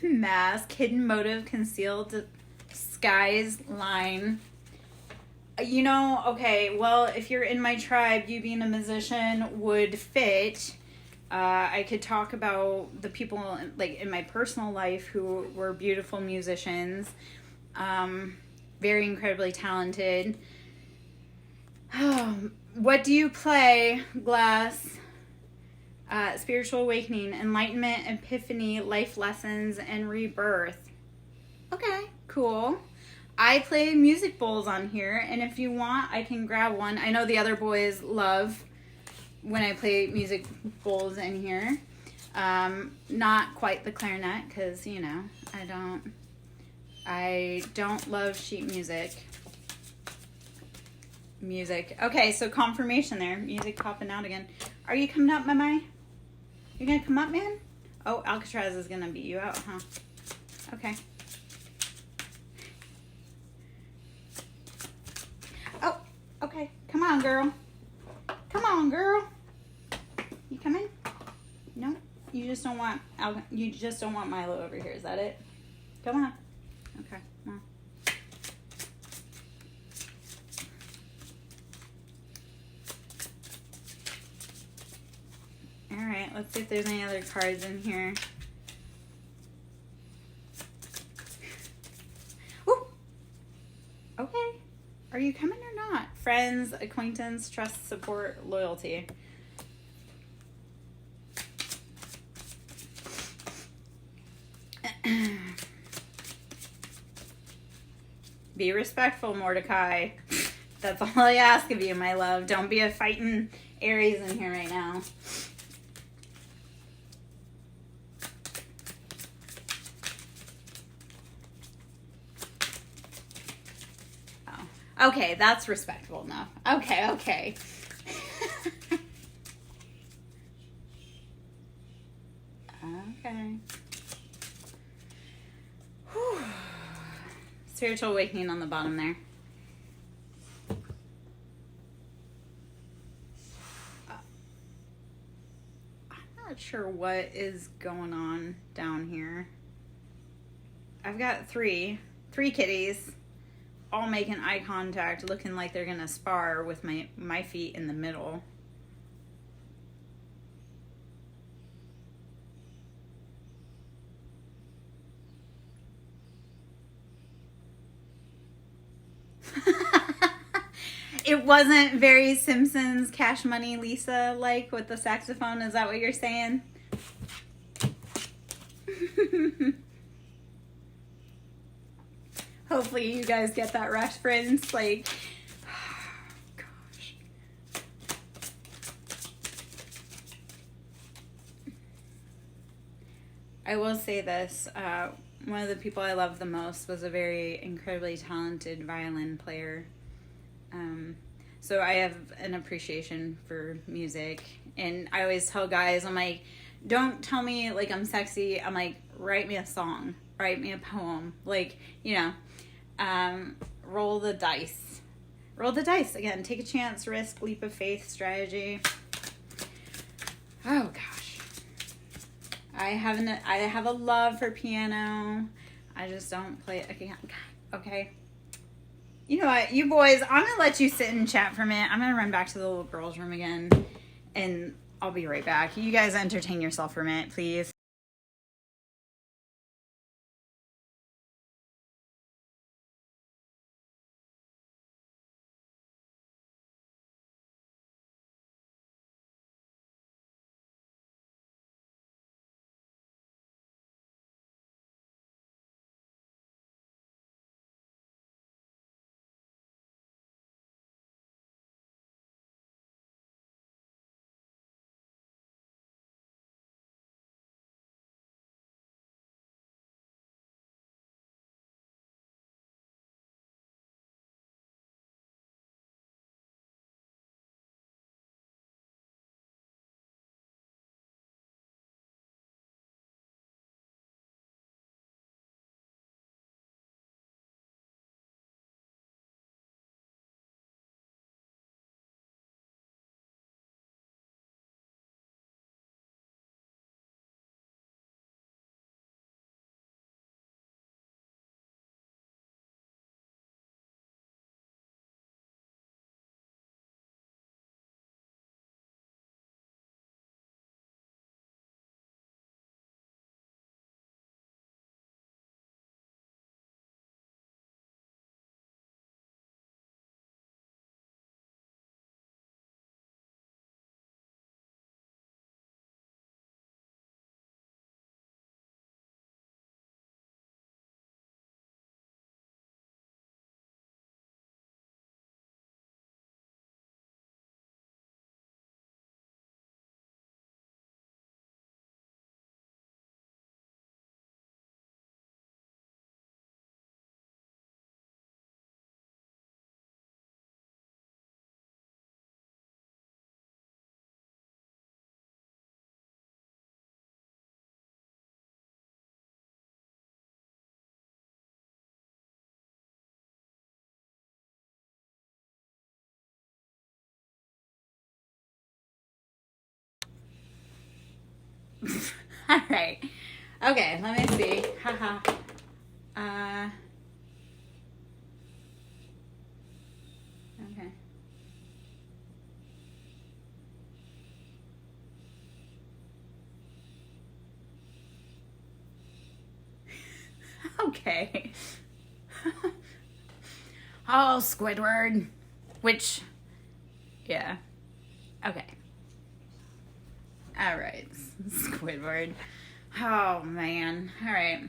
Mask, hidden motive, concealed disguise, line. You know, okay, well, if you're in my tribe, you being a musician would fit. I could talk about the people, like, in my personal life who were beautiful musicians. Very incredibly talented. What do you play, Glass? Spiritual awakening, enlightenment, epiphany, life lessons, and rebirth. Okay, cool. I play music bowls on here, and if you want, I can grab one. I know the other boys love when I play music bowls in here. Not quite the clarinet, because, you know, I don't love sheet music. Okay, so confirmation there. Music popping out again. Are you coming up, Mama? You gonna come up, man? Oh, Alcatraz is gonna beat you out, huh? Okay. Oh, okay. Come on, girl. Come on, girl. You coming? No? You just don't want Milo over here. Is that it? Come on. Okay. Come on. All right. Let's see if there's any other cards in here. Ooh. Okay. Are you coming or not? Friends, acquaintance, trust, support, loyalty. Be respectful, Mordecai. That's all I ask of you, my love. Don't be a fighting Aries in here right now. Oh, okay, that's respectful enough. Okay. Okay. Whew. Spiritual awakening on the bottom there. I'm not sure what is going on down here. I've got three kitties, all making eye contact, looking like they're gonna spar with my feet in the middle. It wasn't very Simpsons Cash Money Lisa like with the saxophone. Is that what you're saying? Hopefully you guys get that reference. Like, gosh. I will say this. One of the people I loved the most was a very incredibly talented violin player. So I have an appreciation for music. And I always tell guys, I'm like, don't tell me like I'm sexy. I'm like, write me a song. Write me a poem. Like, you know, roll the dice. Roll the dice. Again, take a chance, risk, leap of faith, strategy. Oh, gosh. I have a love for piano. I just don't play it. Okay. You know what, you boys, I'm going to let you sit and chat for a minute. I'm going to run back to the little girls' room again, and I'll be right back. You guys entertain yourself for a minute, please. All right. Okay, let me see. Haha. Okay. Okay. Oh, Squidward. Which, yeah. Okay. All right. Squidward. Oh, man. All right.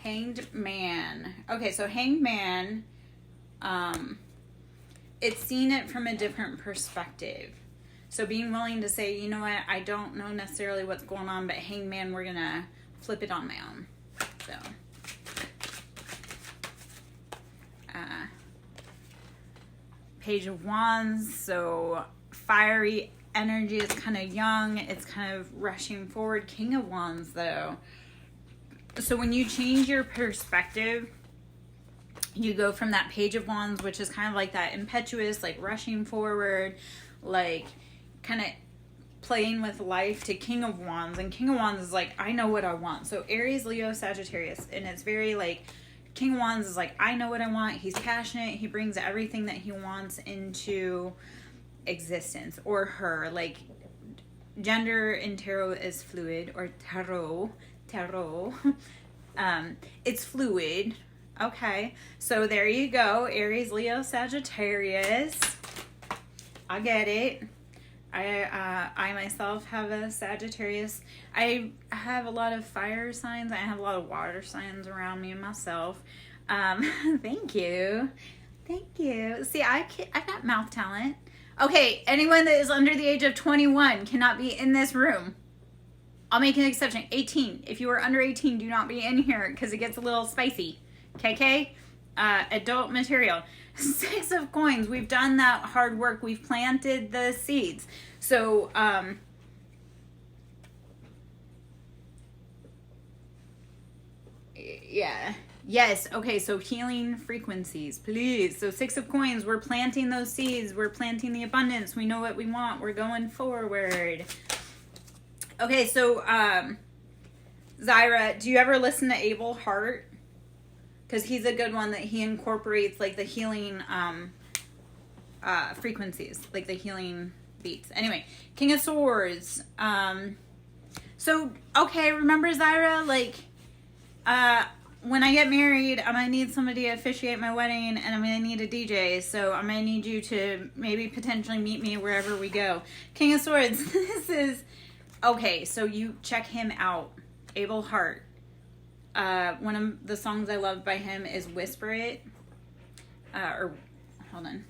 Hanged Man. Okay, so Hanged Man, it's seen it from a different perspective. So being willing to say, you know what, I don't know necessarily what's going on, but Hanged Man, we're going to flip it on my own. So, Page of Wands, so fiery energy, it's kind of young, it's kind of rushing forward. King of Wands, though. So when you change your perspective, you go from that Page of Wands, which is kind of like that impetuous, like rushing forward, like kind of playing with life, to King of Wands. And King of Wands is like, I know what I want. So Aries, Leo, Sagittarius. And it's very like, King of Wands is like, I know what I want. He's passionate. He brings everything that he wants into existence. Or her. Like, gender in tarot is fluid. Or tarot. It's fluid. Okay. So there you go. Aries, Leo, Sagittarius. I get it. I myself have a Sagittarius. I have a lot of fire signs. I have a lot of water signs around me myself. Thank you. Thank you. See, I got mouth talent. Okay, anyone that is under the age of 21 cannot be in this room. I'll make an exception. 18. If you are under 18, do not be in here because it gets a little spicy. KK? Adult material. 6 of Coins. We've done that hard work. We've planted the seeds. So, yeah. Yes. Okay. So healing frequencies, please. So 6 of Coins. We're planting those seeds. We're planting the abundance. We know what we want. We're going forward. Okay. So, Zyra, do you ever listen to Abel Hart? Because he's a good one that he incorporates like the healing frequencies, like the healing beats. Anyway, King of Swords. So, okay, remember Zyra? Like, when I get married, I'm going to need somebody to officiate my wedding, and I'm going to need a DJ. So I'm going to need you to maybe potentially meet me wherever we go. King of Swords. This is... Okay, so you check him out. Abel Hart. One of the songs I love by him is Whisper It. Hold on.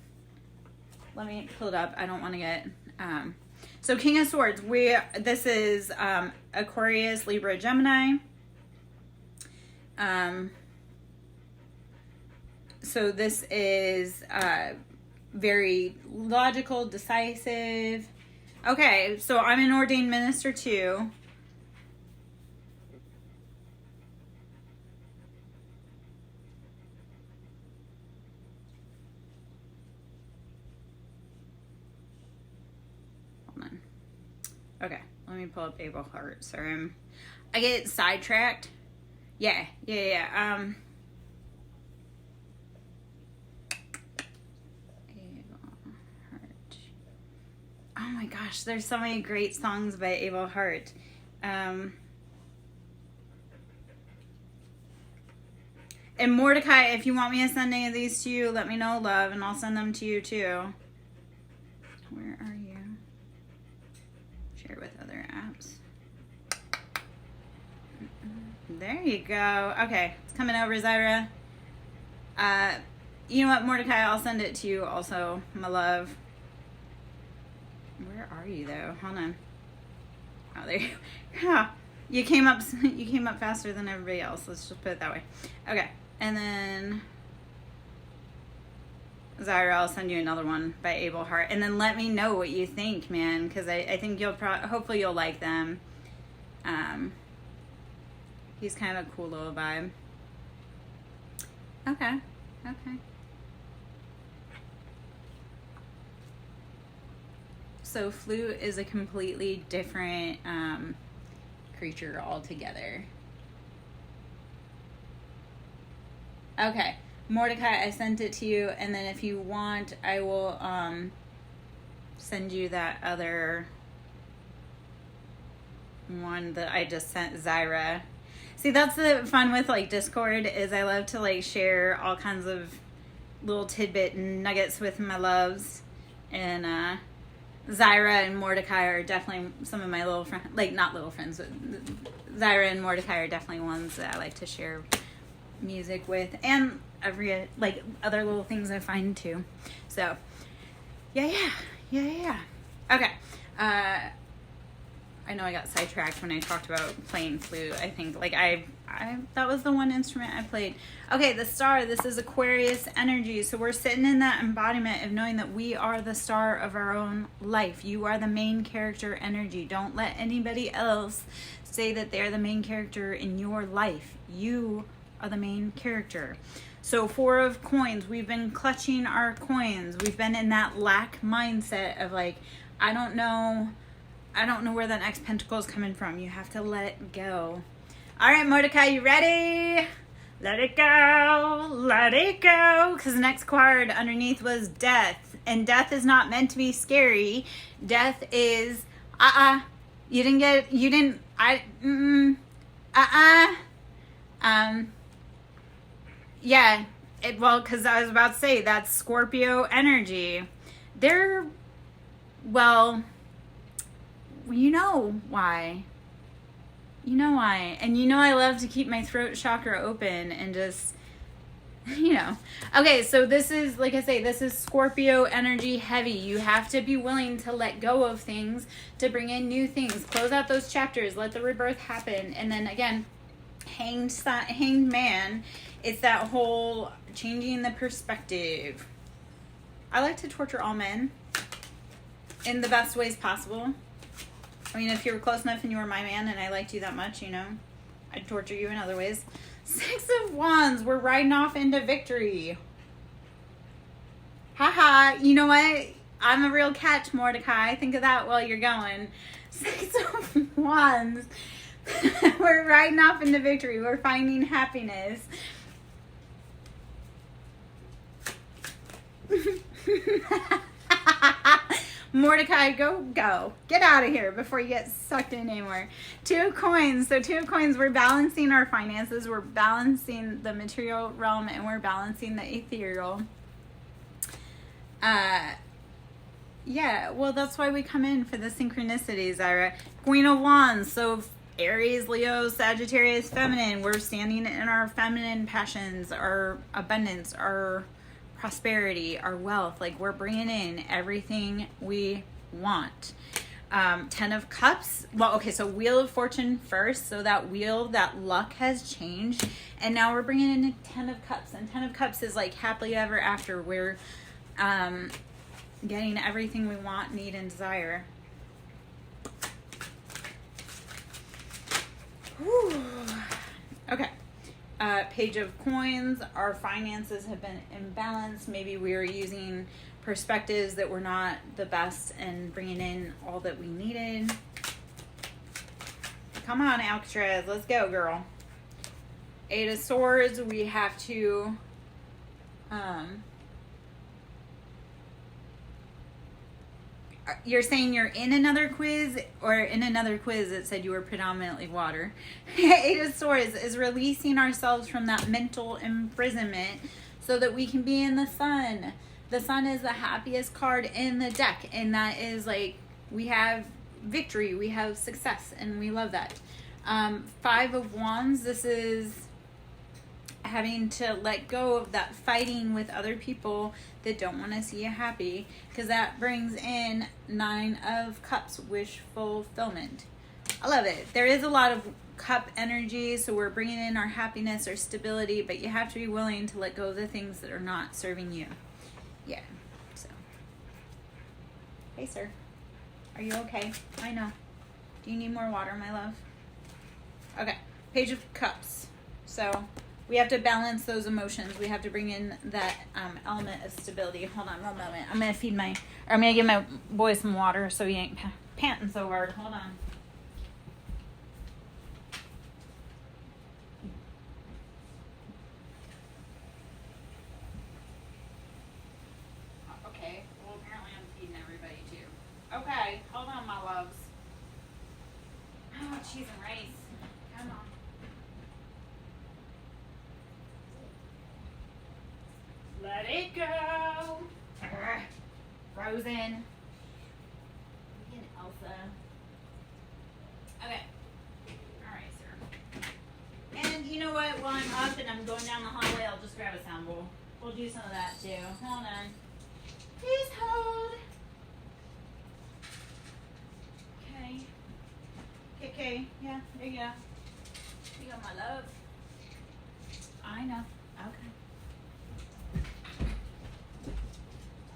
Let me pull it up. I don't want to get... So King of Swords. This is Aquarius, Libra, Gemini. So this is very logical, decisive. Okay, so I'm an ordained minister too. Okay, let me pull up Abel Hart. Sorry, I get sidetracked. Yeah. Abel Hart. Oh my gosh, there's so many great songs by Abel Hart. And Mordecai, if you want me to send any of these to you, let me know, love, and I'll send them to you too. Where are you? Share with other apps. There you go. Okay, it's coming over, Zyra. You know what, Mordecai? I'll send it to you also, my love. Where are you though? Hold on. Oh, there you go. Yeah. You came up faster than everybody else. Let's just put it that way. Okay, and then Zyra, I'll send you another one by Abel Hart, and then let me know what you think, man, because I think you'll hopefully you'll like them. He's kind of a cool little vibe. Okay. So flute is a completely different creature altogether. Okay, Mordecai, I sent it to you, and then if you want, I will send you that other one that I just sent, Zyra. See, that's the fun with like Discord, is I love to like share all kinds of little tidbit nuggets with my loves, and Zyra and Mordecai are definitely some of my little friends, like not little friends, but Zyra and Mordecai are definitely ones that I like to share music with, and every like other little things I find too. So yeah. Okay. I know I got sidetracked when I talked about playing flute. I think like I that was the one instrument I played. Okay, the star, this is Aquarius energy. So we're sitting in that embodiment of knowing that we are the star of our own life. You are the main character energy. Don't let anybody else say that they're the main character in your life. You are the main character. So 4 of coins, we've been clutching our coins. We've been in that lack mindset of like, I don't know where that next pentacle is coming from. You have to let it go. All right, Mordecai, you ready? Let it go. Let it go. Because the next card underneath was death. And death is not meant to be scary. Death is, yeah. Well, because I was about to say, that's Scorpio energy. Well, you know why. You know why. And you know I love to keep my throat chakra open and just, you know. Okay, so this is, like I say, this is Scorpio energy heavy. You have to be willing to let go of things to bring in new things. Close out those chapters. Let the rebirth happen. And then again, hanged man, it's that whole changing the perspective. I like to torture all men in the best ways possible. I mean, if you were close enough and you were my man and I liked you that much, you know, I'd torture you in other ways. 6 of Wands, we're riding off into victory. Haha, you know what? I'm a real catch, Mordecai. Think of that while you're going. 6 of Wands. We're riding off into victory. We're finding happiness. Mordecai, go. Get out of here before you get sucked in anymore. 2 of coins. So 2 of coins, we're balancing our finances. We're balancing the material realm and we're balancing the ethereal. Yeah, well, that's why we come in for the synchronicities, Zyra. Queen of Wands. So Aries, Leo, Sagittarius, feminine. We're standing in our feminine passions, our abundance, our prosperity, our wealth. Like, we're bringing in everything we want. 10 of Cups. Well, okay, so Wheel of Fortune first. So that wheel, that luck has changed. And now we're bringing in 10 of Cups. And 10 of Cups is like happily ever after. We're getting everything we want, need, and desire. Whew. Okay. Page of Coins. Our finances have been imbalanced. Maybe we were using perspectives that were not the best and bringing in all that we needed. Come on, Alcatraz. Let's go, girl. 8 of Swords. We have to... You're saying you're in another quiz, or in another quiz it said you were predominantly water. 8 of Swords is releasing ourselves from that mental imprisonment so that we can be in the sun. The sun is the happiest card in the deck, and that is like, we have victory, we have success, and we love that. 5 of Wands, this is having to let go of that fighting with other people that don't want to see you happy, because that brings in 9 of Cups, wish fulfillment. I love it. There is a lot of cup energy, so we're bringing in our happiness, our stability, but you have to be willing to let go of the things that are not serving you. Yeah. So, hey, sir, are you okay? I know. Do you need more water, my love? Okay. Page of Cups. So We have to balance those emotions. We have to bring in that element of stability. Hold on one moment. I'm going to give my boy some water so he ain't panting so hard. Hold on. Okay. Well, apparently I'm feeding everybody too. Okay. Hold on, my loves. Oh, cheese and rice. Come on. Let it go. Frozen. Freaking Elsa. Okay. Alright, sir. And you know what? While I'm up and I'm going down the hallway, I'll just grab a sound bowl. We'll do some of that too. Hold on. Please hold. Okay. Okay. Yeah, there you go. You go, my love. I know. Okay.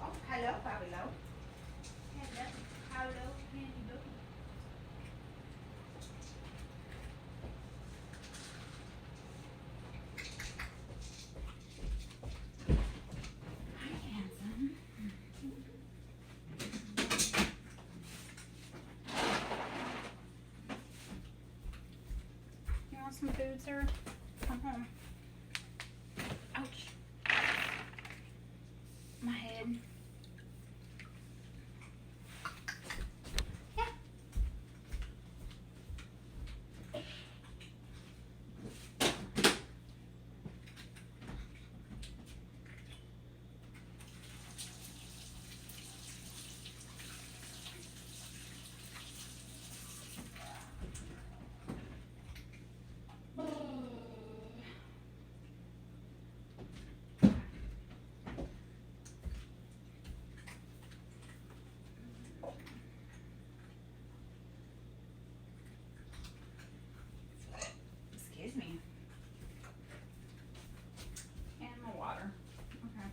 Oh, hello, Pablo. Hello, Pablo. How you doing? Hi, handsome. You want some food, sir? Come home. Ouch. My head. Yeah. Excuse me. And my water. Okay.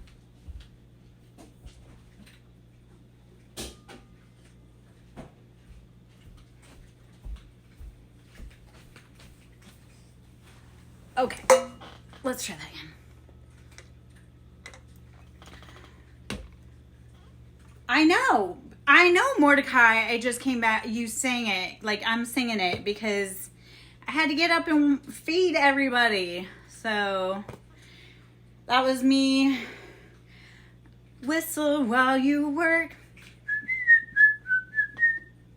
Okay. Let's try that again. I know, Mordecai. I just came back. You sang it. Like, I'm singing it because I had to get up and feed everybody. So, that was me. Whistle while you work.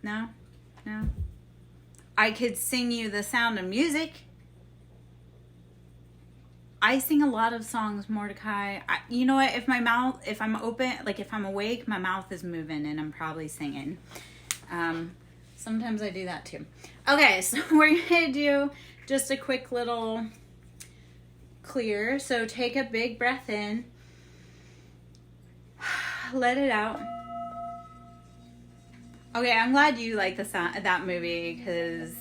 No? No? I could sing you The Sound of Music. I sing a lot of songs, Mordecai. You know what? If I'm open, like if I'm awake, my mouth is moving and I'm probably singing. Sometimes I do that too. Okay, so we're going to do just a quick little clear. So take a big breath in. Let it out. Okay, I'm glad you like that movie because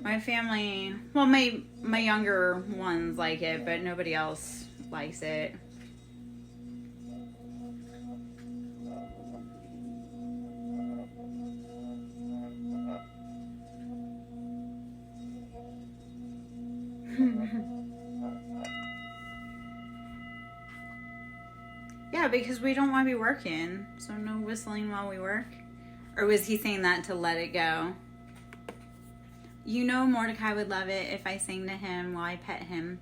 my family, well, my younger ones like it, but nobody else likes it. Yeah, because we don't want to be working, so no whistling while we work. Or was he saying that to let it go? You know Mordecai would love it if I sang to him while I pet him.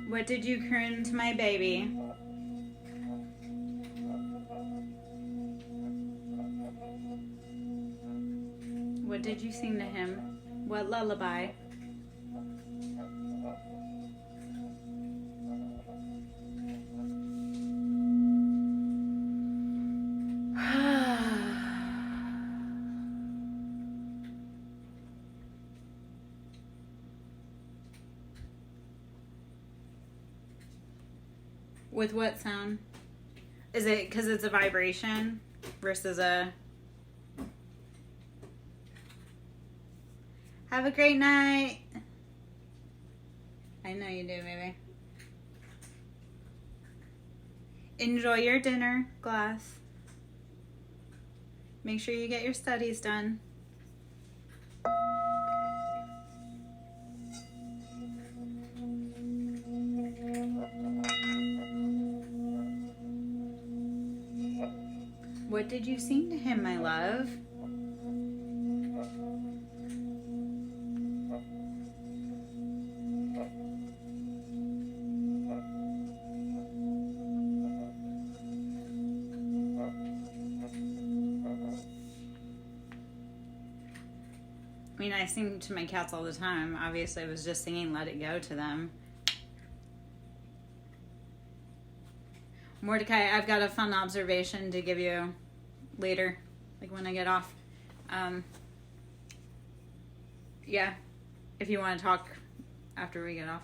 What did you croon to my baby? What did you sing to him? What lullaby? With what sound? Is it because it's a vibration? versus a have a great night. I know you do, baby. Enjoy your dinner, Glass. Make sure you get your studies done. What did you sing to him, my love? I mean, I sing to my cats all the time. Obviously, I was just singing Let It Go to them. Mordecai, I've got a fun observation to give you later, like when I get off. Yeah, if you want to talk after we get off.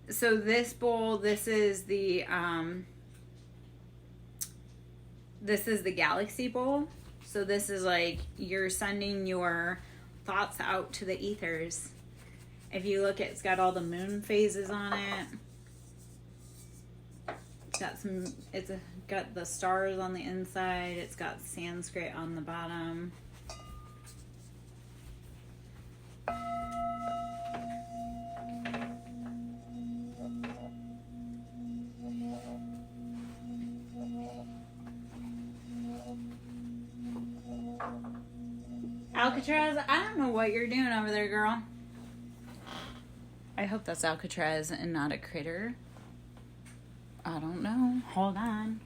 So this bowl, this is the Galaxy Bowl. So this is like you're sending your thoughts out to the ethers. If you look, it's got all the moon phases on it. It's got the stars on the inside. It's got Sanskrit on the bottom. Alcatraz, I don't know what you're doing over there, girl. I hope that's Alcatraz and not a critter. I don't know. Hold on.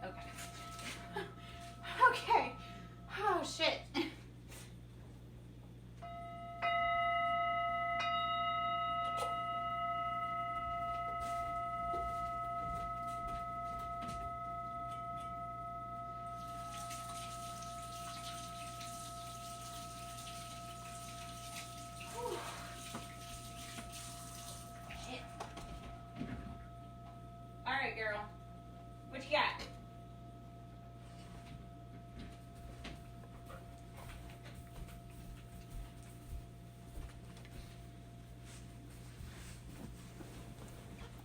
Okay. Okay. Oh, shit. Alright, girl. What you got?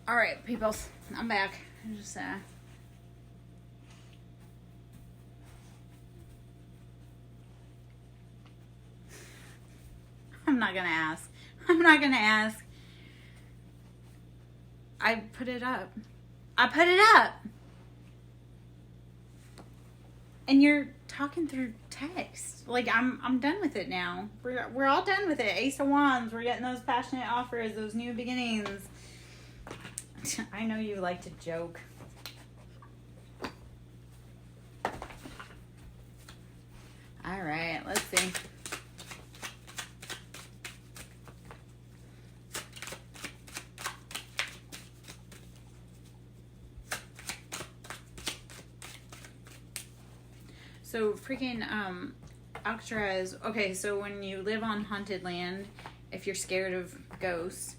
Alright, peoples. I'm back. I'm just, I'm not gonna ask. I'm not gonna ask. I put it up. I put it up. And you're talking through text. Like, I'm done with it now. We're all done with it. Ace of Wands. We're getting those passionate offers, those new beginnings. I know you like to joke. All right, let's see. So freaking Alcatraz. Okay, so when you live on haunted land, if you're scared of ghosts,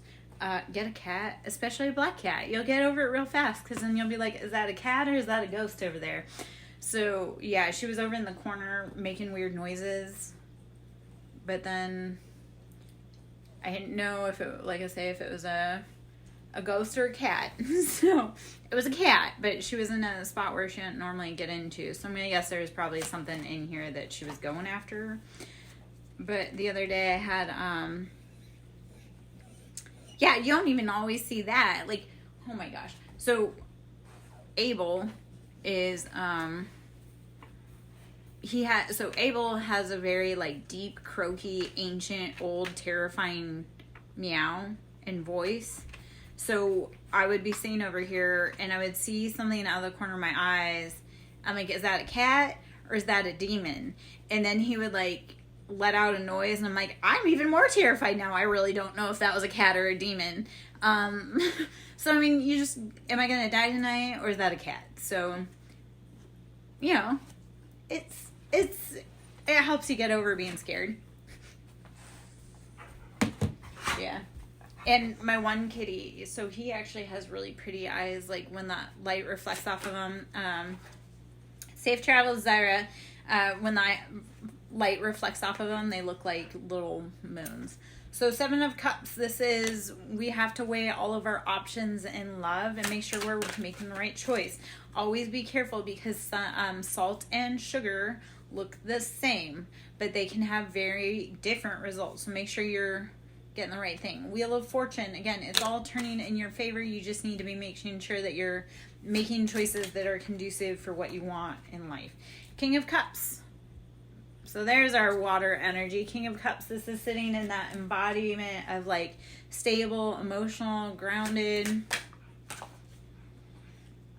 get a cat, especially a black cat. You'll get over it real fast, because then you'll be like, is that a cat or is that a ghost over there? So yeah, she was over in the corner making weird noises, but then I didn't know if it, like I say, if it was a ghost or a cat. So it was a cat, but she was in a spot where she didn't normally get into. So I'm gonna guess there's probably something in here that she was going after. But the other day I had yeah, you don't even always see that. Like, oh my gosh. So Abel is Abel has a very like deep, croaky, ancient, old, terrifying meow and voice. So I would be sitting over here and I would see something out of the corner of my eyes. I'm like, is that a cat or is that a demon? And then he would like let out a noise and I'm like, I'm even more terrified now. I really don't know if that was a cat or a demon. So, I mean, am I going to die tonight, or is that a cat? So, you know, it helps you get over being scared. Yeah. And my one kitty, so he actually has really pretty eyes, like when that light reflects off of him. Safe travels, Zyra. When that light reflects off of them, they look like little moons. So 7 of Cups, we have to weigh all of our options in love and make sure we're making the right choice. Always be careful because salt and sugar look the same, but they can have very different results. So make sure you're getting the right thing. Wheel of Fortune, again, it's all turning in your favor. You just need to be making sure that you're making choices that are conducive for what you want in life. King of Cups. So there's our water energy. King of Cups, this is sitting in that embodiment of like stable, emotional, grounded.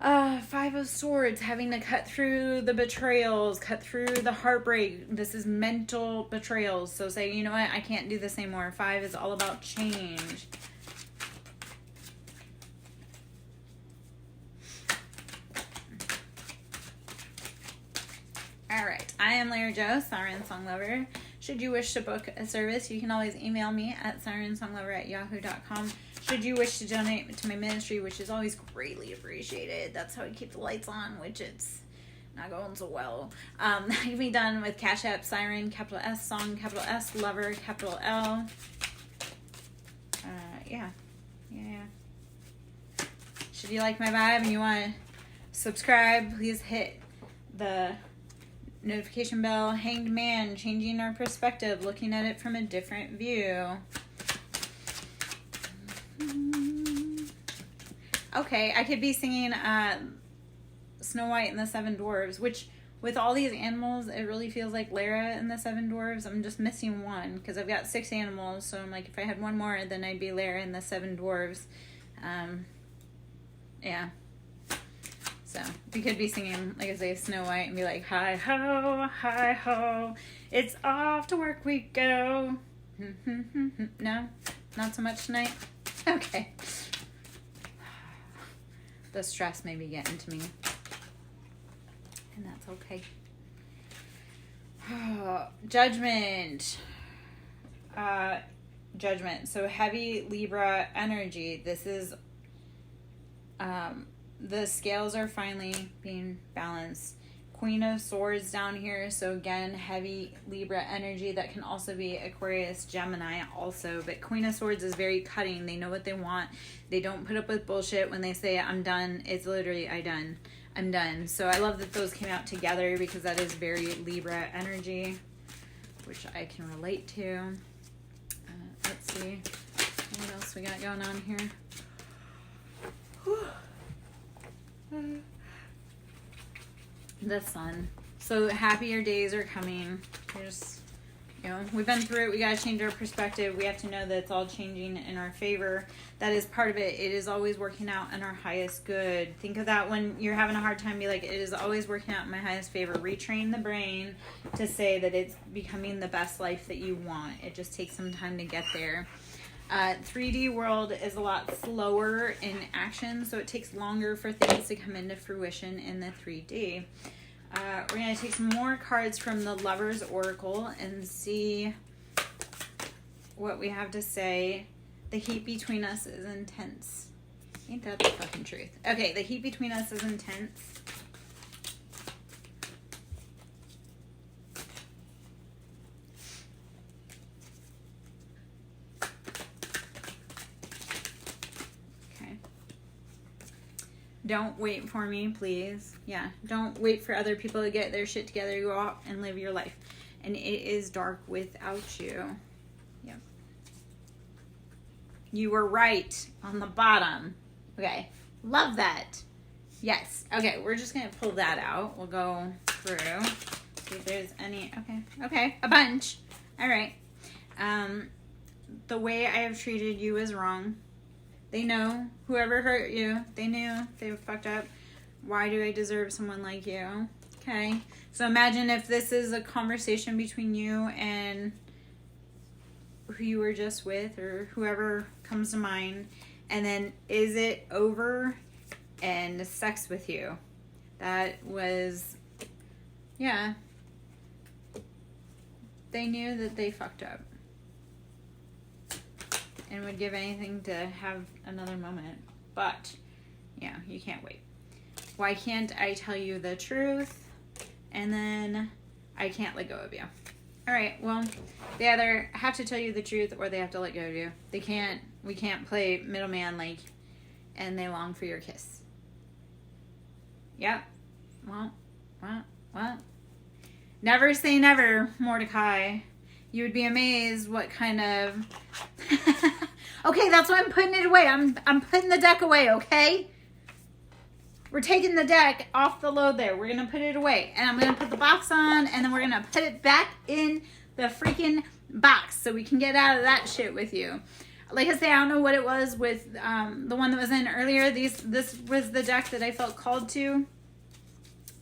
5 of Swords, having to cut through the betrayals, cut through the heartbreak. This is mental betrayals. So say, you know what, I can't do this anymore. 5 is all about change. Alright, I am Lara Jo, SirenSong Lover. Should you wish to book a service, you can always email me at SirenSongLover@yahoo.com. Should you wish to donate to my ministry, which is always greatly appreciated. That's how I keep the lights on, which it's not going so well. That can be done with Cash App, Siren, capital S, Song, capital S, Lover, capital L. Yeah. Should you like my vibe and you want to subscribe, please hit the notification bell. Hanged Man, changing our perspective, looking at it from a different view. Okay, I could be singing Snow White and the Seven Dwarves, which with all these animals, it really feels like Lara and the Seven Dwarves. I'm just missing one because I've got 6 animals, so I'm like, if I had one more, then I'd be Lara and the Seven Dwarves. Yeah. So we could be singing, like I say, Snow White and be like, hi ho, it's off to work we go. No, not so much tonight. Okay. The stress may be getting to me, and that's okay. Judgment. Judgment. So heavy Libra energy. This is the scales are finally being balanced. Queen of Swords down here. So again, heavy Libra energy. That can also be Aquarius, Gemini also. But Queen of Swords is very cutting. They know what they want. They don't put up with bullshit. When they say I'm done, it's literally I'm done. So I love that those came out together because that is very Libra energy, which I can relate to. Let's see what else we got going on here. The Sun. So happier days are coming. There's, we've been through it. We got to change our perspective. We have to know that it's all changing in our favor. That is part of it. It is always working out in our highest good. Think of that when you're having a hard time. Be like, it is always working out in my highest favor. Retrain the brain to say that it's becoming the best life that you want. It just takes some time to get there. 3D world is a lot slower in action, so it takes longer for things to come into fruition in the 3D. We're going to take some more cards from the Lover's Oracle and see what we have to say. The heat between us is intense. Ain't that the fucking truth? Okay, the heat between us is intense. Don't wait for me, please. Yeah, don't wait for other people to get their shit together. Go out and live your life. And it is dark without you. Yep. You were right on the bottom. Okay, love that. Yes. Okay, we're just going to pull that out. We'll go through. See if there's any. Okay, a bunch. All right. The way I have treated you is wrong. They know. Whoever hurt you, they knew. They fucked up. Why do I deserve someone like you? Okay. So imagine if this is a conversation between you and who you were just with or whoever comes to mind. And then, is it over? And sex with you. That was, yeah. They knew that they fucked up. And would give anything to have another moment. But, yeah, you can't wait. Why can't I tell you the truth? And then I can't let go of you. All right, well, they either have to tell you the truth or they have to let go of you. We can't play middleman like, and they long for your kiss. Yep. Well. Never say never, Mordecai. You would be amazed what kind of... Okay, that's why I'm putting it away. I'm putting the deck away, okay? We're taking the deck off the load there. We're going to put it away. And I'm going to put the box on, and then we're going to put it back in the freaking box so we can get out of that shit with you. Like I say, I don't know what it was with the one that was in earlier. This was the deck that I felt called to,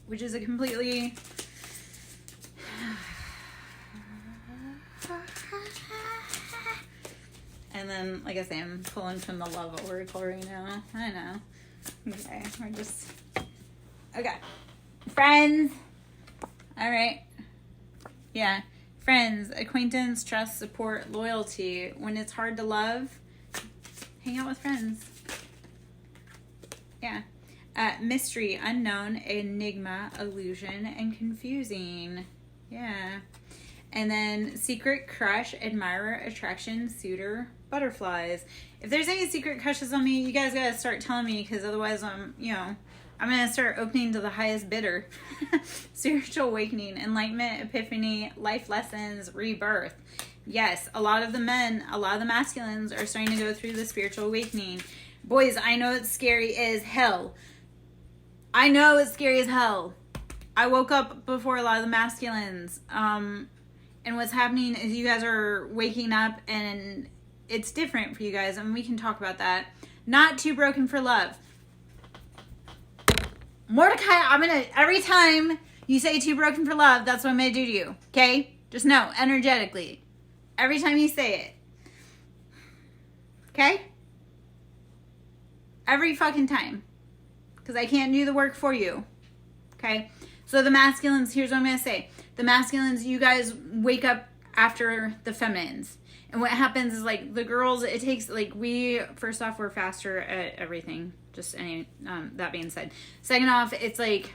which is a completely... And then, like I say, I'm pulling from the love oracle right now. I know. Okay, we're just... Okay. Friends. All right. Yeah. Friends, acquaintance, trust, support, loyalty. When it's hard to love, hang out with friends. Yeah. Mystery, unknown, enigma, illusion, and confusing. Yeah. And then secret crush, admirer, attraction, suitor, butterflies. If there's any secret crushes on me, you guys gotta start telling me, because otherwise I'm gonna start opening to the highest bidder. Spiritual awakening, enlightenment, epiphany, life lessons, rebirth. Yes, a lot of the masculines are starting to go through the spiritual awakening. Boys, I know it's scary as hell. I know it's scary as hell. I woke up before a lot of the masculines. And what's happening is you guys are waking up and it's different for you guys. And we can talk about that. Not too broken for love. Mordecai, every time you say too broken for love, that's what I'm going to do to you. Okay? Just know, energetically. Every time you say it. Okay? Every fucking time. Because I can't do the work for you. Okay? So the masculines, here's what I'm going to say. The masculines, you guys wake up after the feminines. And what happens is, like, the girls, it takes, like, first off, we're faster at everything. Just that being said. Second off, it's like,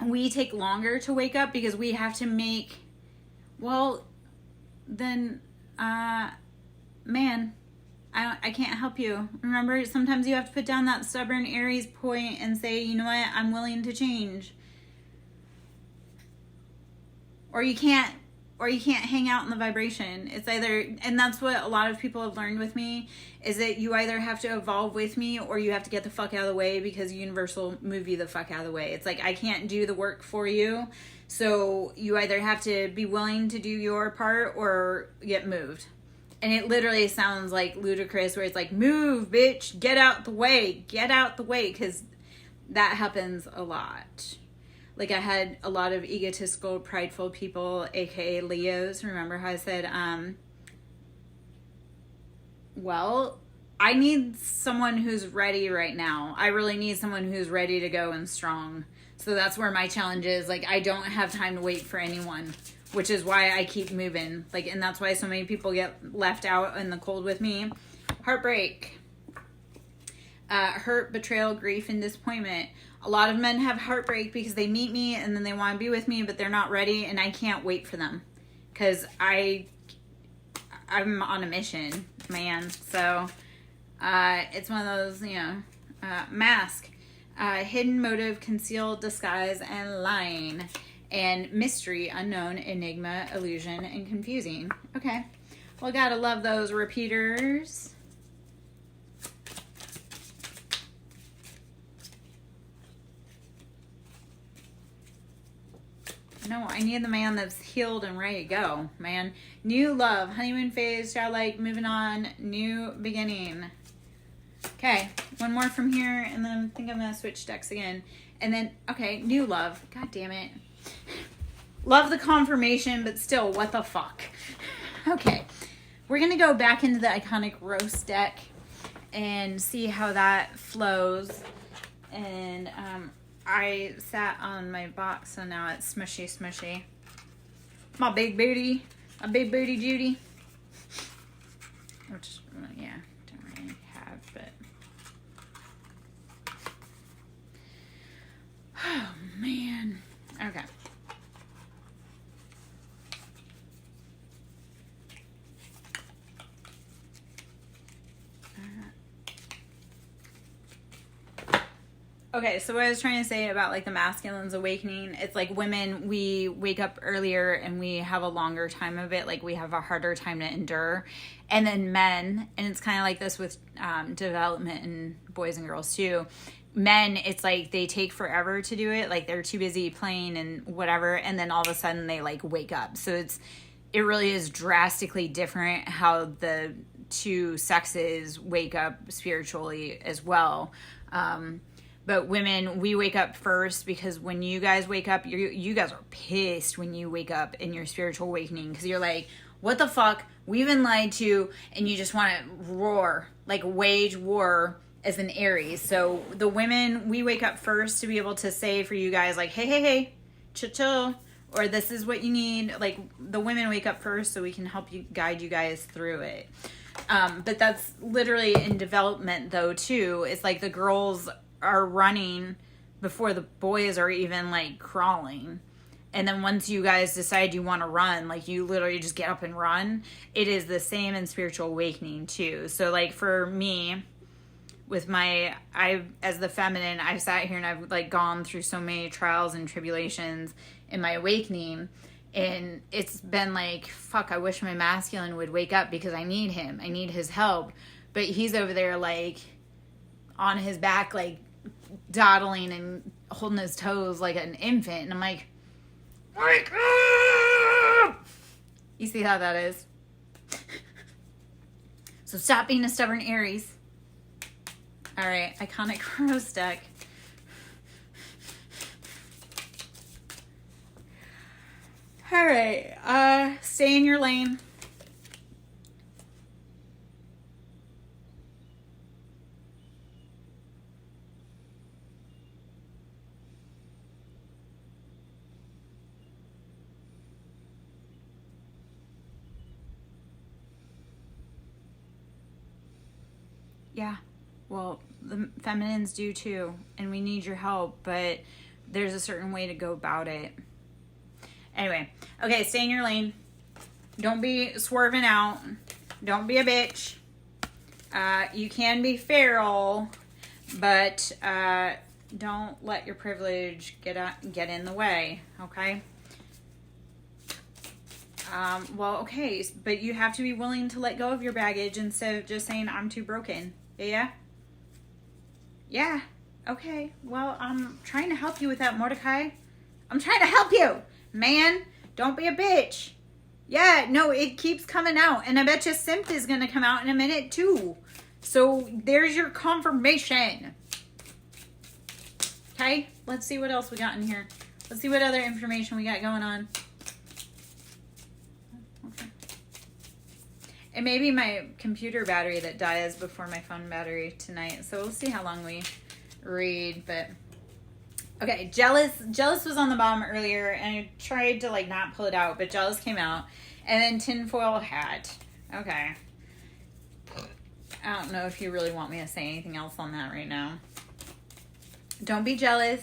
we take longer to wake up because we have to make, well, then, man, I can't help you. Remember, sometimes you have to put down that stubborn Aries point and say, you know what, I'm willing to change. Or you can't hang out in the vibration. It's either, and that's what a lot of people have learned with me, is that you either have to evolve with me or you have to get the fuck out of the way because Universal move you the fuck out of the way. It's like, I can't do the work for you. So you either have to be willing to do your part or get moved. And it literally sounds like ludicrous where it's like, move, bitch, get out the way, because that happens a lot. Like, I had a lot of egotistical, prideful people, aka Leos. Remember how I said, well, I need someone who's ready right now. I really need someone who's ready to go and strong. So that's where my challenge is. Like, I don't have time to wait for anyone, which is why I keep moving. Like, and that's why so many people get left out in the cold with me. Heartbreak. Hurt, betrayal, grief, and disappointment. A lot of men have heartbreak because they meet me and then they want to be with me, but they're not ready, and I can't wait for them because I'm on a mission, man. So it's one of those, mask, hidden motive, concealed, disguise, and lying, and mystery, unknown, enigma, illusion, and confusing. Okay, well, gotta love those repeaters. No, I need the man that's healed and ready to go, man. New love, honeymoon phase, childlike, moving on, new beginning. Okay, one more from here, and then I think I'm going to switch decks again. And then, okay, new love. God damn it. Love the confirmation, but still, what the fuck? Okay, we're going to go back into the iconic roast deck. and see how that flows. And I sat on my box, so now it's smushy smushy. My big booty, a big booty Judy. Which, yeah, don't really have, but. Oh, man. Okay. Okay, so what I was trying to say about like the masculine's awakening, it's like women, we wake up earlier and we have a longer time of it. Like we have a harder time to endure. And then men, and it's kind of like this with development in boys and girls too. Men, it's like they take forever to do it. Like they're too busy playing and whatever. And then all of a sudden they like wake up. So it really is drastically different how the two sexes wake up spiritually as well. But women, we wake up first because when you guys wake up, you guys are pissed when you wake up in your spiritual awakening because you're like, what the fuck? We've been lied to, and you just want to roar, like wage war as an Aries. So the women, we wake up first to be able to say for you guys, like, hey, chill, or this is what you need. Like the women wake up first so we can help you, guide you guys through it. But that's literally in development though too. It's like the girls are running before the boys are even like crawling. And then once you guys decide you want to run, like you literally just get up and run. It is the same in spiritual awakening too. So like for me, with as the feminine, I've sat here and I've like gone through so many trials and tribulations in my awakening. And it's been like, fuck, I wish my masculine would wake up because I need him. I need his help. But he's over there like on his back, like dawdling and holding his toes like an infant. And I'm like, wake up! You see how that is? So stop being a stubborn Aries. All right, iconic rose deck. All right, stay in your lane. Yeah, well, the feminines do too, and we need your help, but there's a certain way to go about it. Anyway, okay, stay in your lane. Don't be swerving out. Don't be a bitch. You can be feral, but don't let your privilege get in the way, okay? Well, okay, but you have to be willing to let go of your baggage instead of just saying, I'm too broken. Yeah? Yeah. Okay. Well, I'm trying to help you with that, Mordecai. I'm trying to help you, man. Don't be a bitch. Yeah, no, it keeps coming out. And I bet you Simp is going to come out in a minute, too. So there's your confirmation. Okay? Let's see what else we got in here. Let's see what other information we got going on. It may be my computer battery that dies before my phone battery tonight. So we'll see how long we read. But okay, Jealous was on the bottom earlier, and I tried to like not pull it out, but Jealous came out. And then Tinfoil Hat. Okay. I don't know if you really want me to say anything else on that right now. Don't be jealous.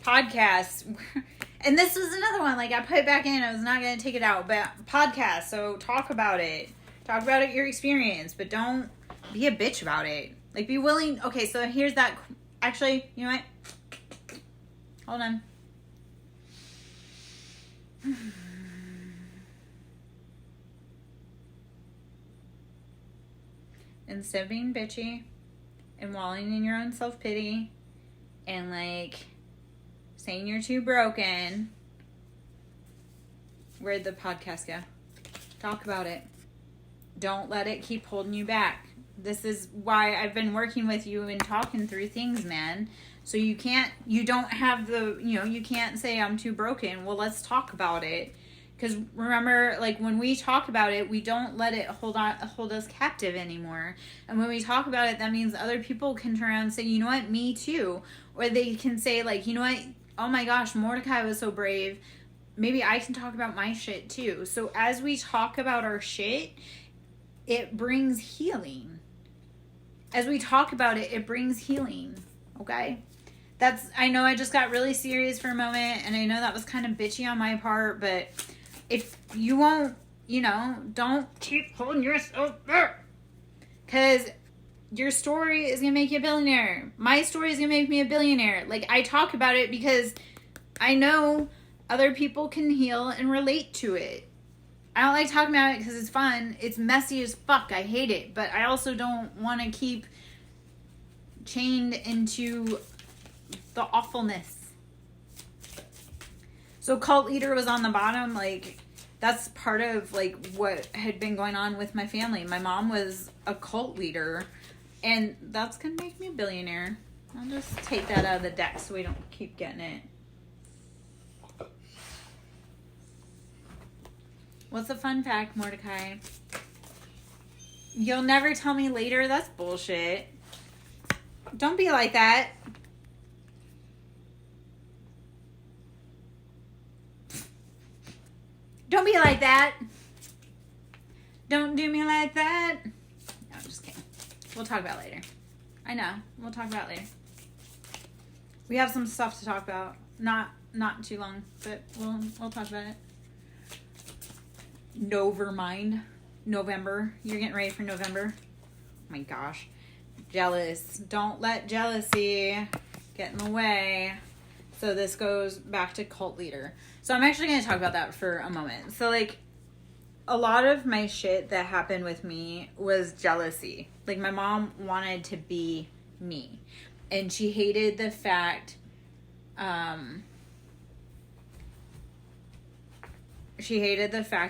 Podcast. And this was another one. Like, I put it back in. I was not going to take it out. But podcast. So talk about it. Talk about it, your experience. But don't be a bitch about it. Like, be willing. Okay, so here's that. Actually, you know what? Hold on. Instead of being bitchy and wallowing in your own self-pity and, like, saying you're too broken, where'd the podcast go? Talk about it. Don't let it keep holding you back. This is why I've been working with you and talking through things, man. So you can't say I'm too broken. Well, let's talk about it. Because remember, like, when we talk about it, we don't let it hold us captive anymore. And when we talk about it, that means other people can turn around and say, you know what, me too. Or they can say, like, you know what, oh my gosh, Mordecai was so brave. Maybe I can talk about my shit too. So as we talk about our shit, it brings healing. As we talk about it, it brings healing. Okay? I know I just got really serious for a moment, and I know that was kind of bitchy on my part, but if you won't, don't keep holding yourself there. Because your story is going to make you a billionaire. My story is going to make me a billionaire. Like, I talk about it because I know other people can heal and relate to it. I don't like talking about it because it's fun. It's messy as fuck. I hate it. But I also don't want to keep chained into the awfulness. So cult leader was on the bottom. Like, that's part of, like, what had been going on with my family. My mom was a cult leader, and that's going to make me a billionaire. I'll just take that out of the deck so we don't keep getting it. What's a fun fact, Mordecai? You'll never tell me later? That's bullshit. Don't be like that. Don't be like that. Don't do me like that. No, I'm just kidding. We'll talk about it later. I know. We'll talk about it later. We have some stuff to talk about. Not too long, but we'll talk about it. Nevermind. November. You're getting ready for November? Oh my gosh. Jealous. Don't let jealousy get in the way. So this goes back to cult leader. So I'm actually going to talk about that for a moment. So, like, a lot of my shit that happened with me was jealousy. Like, my mom wanted to be me. And she hated the fact,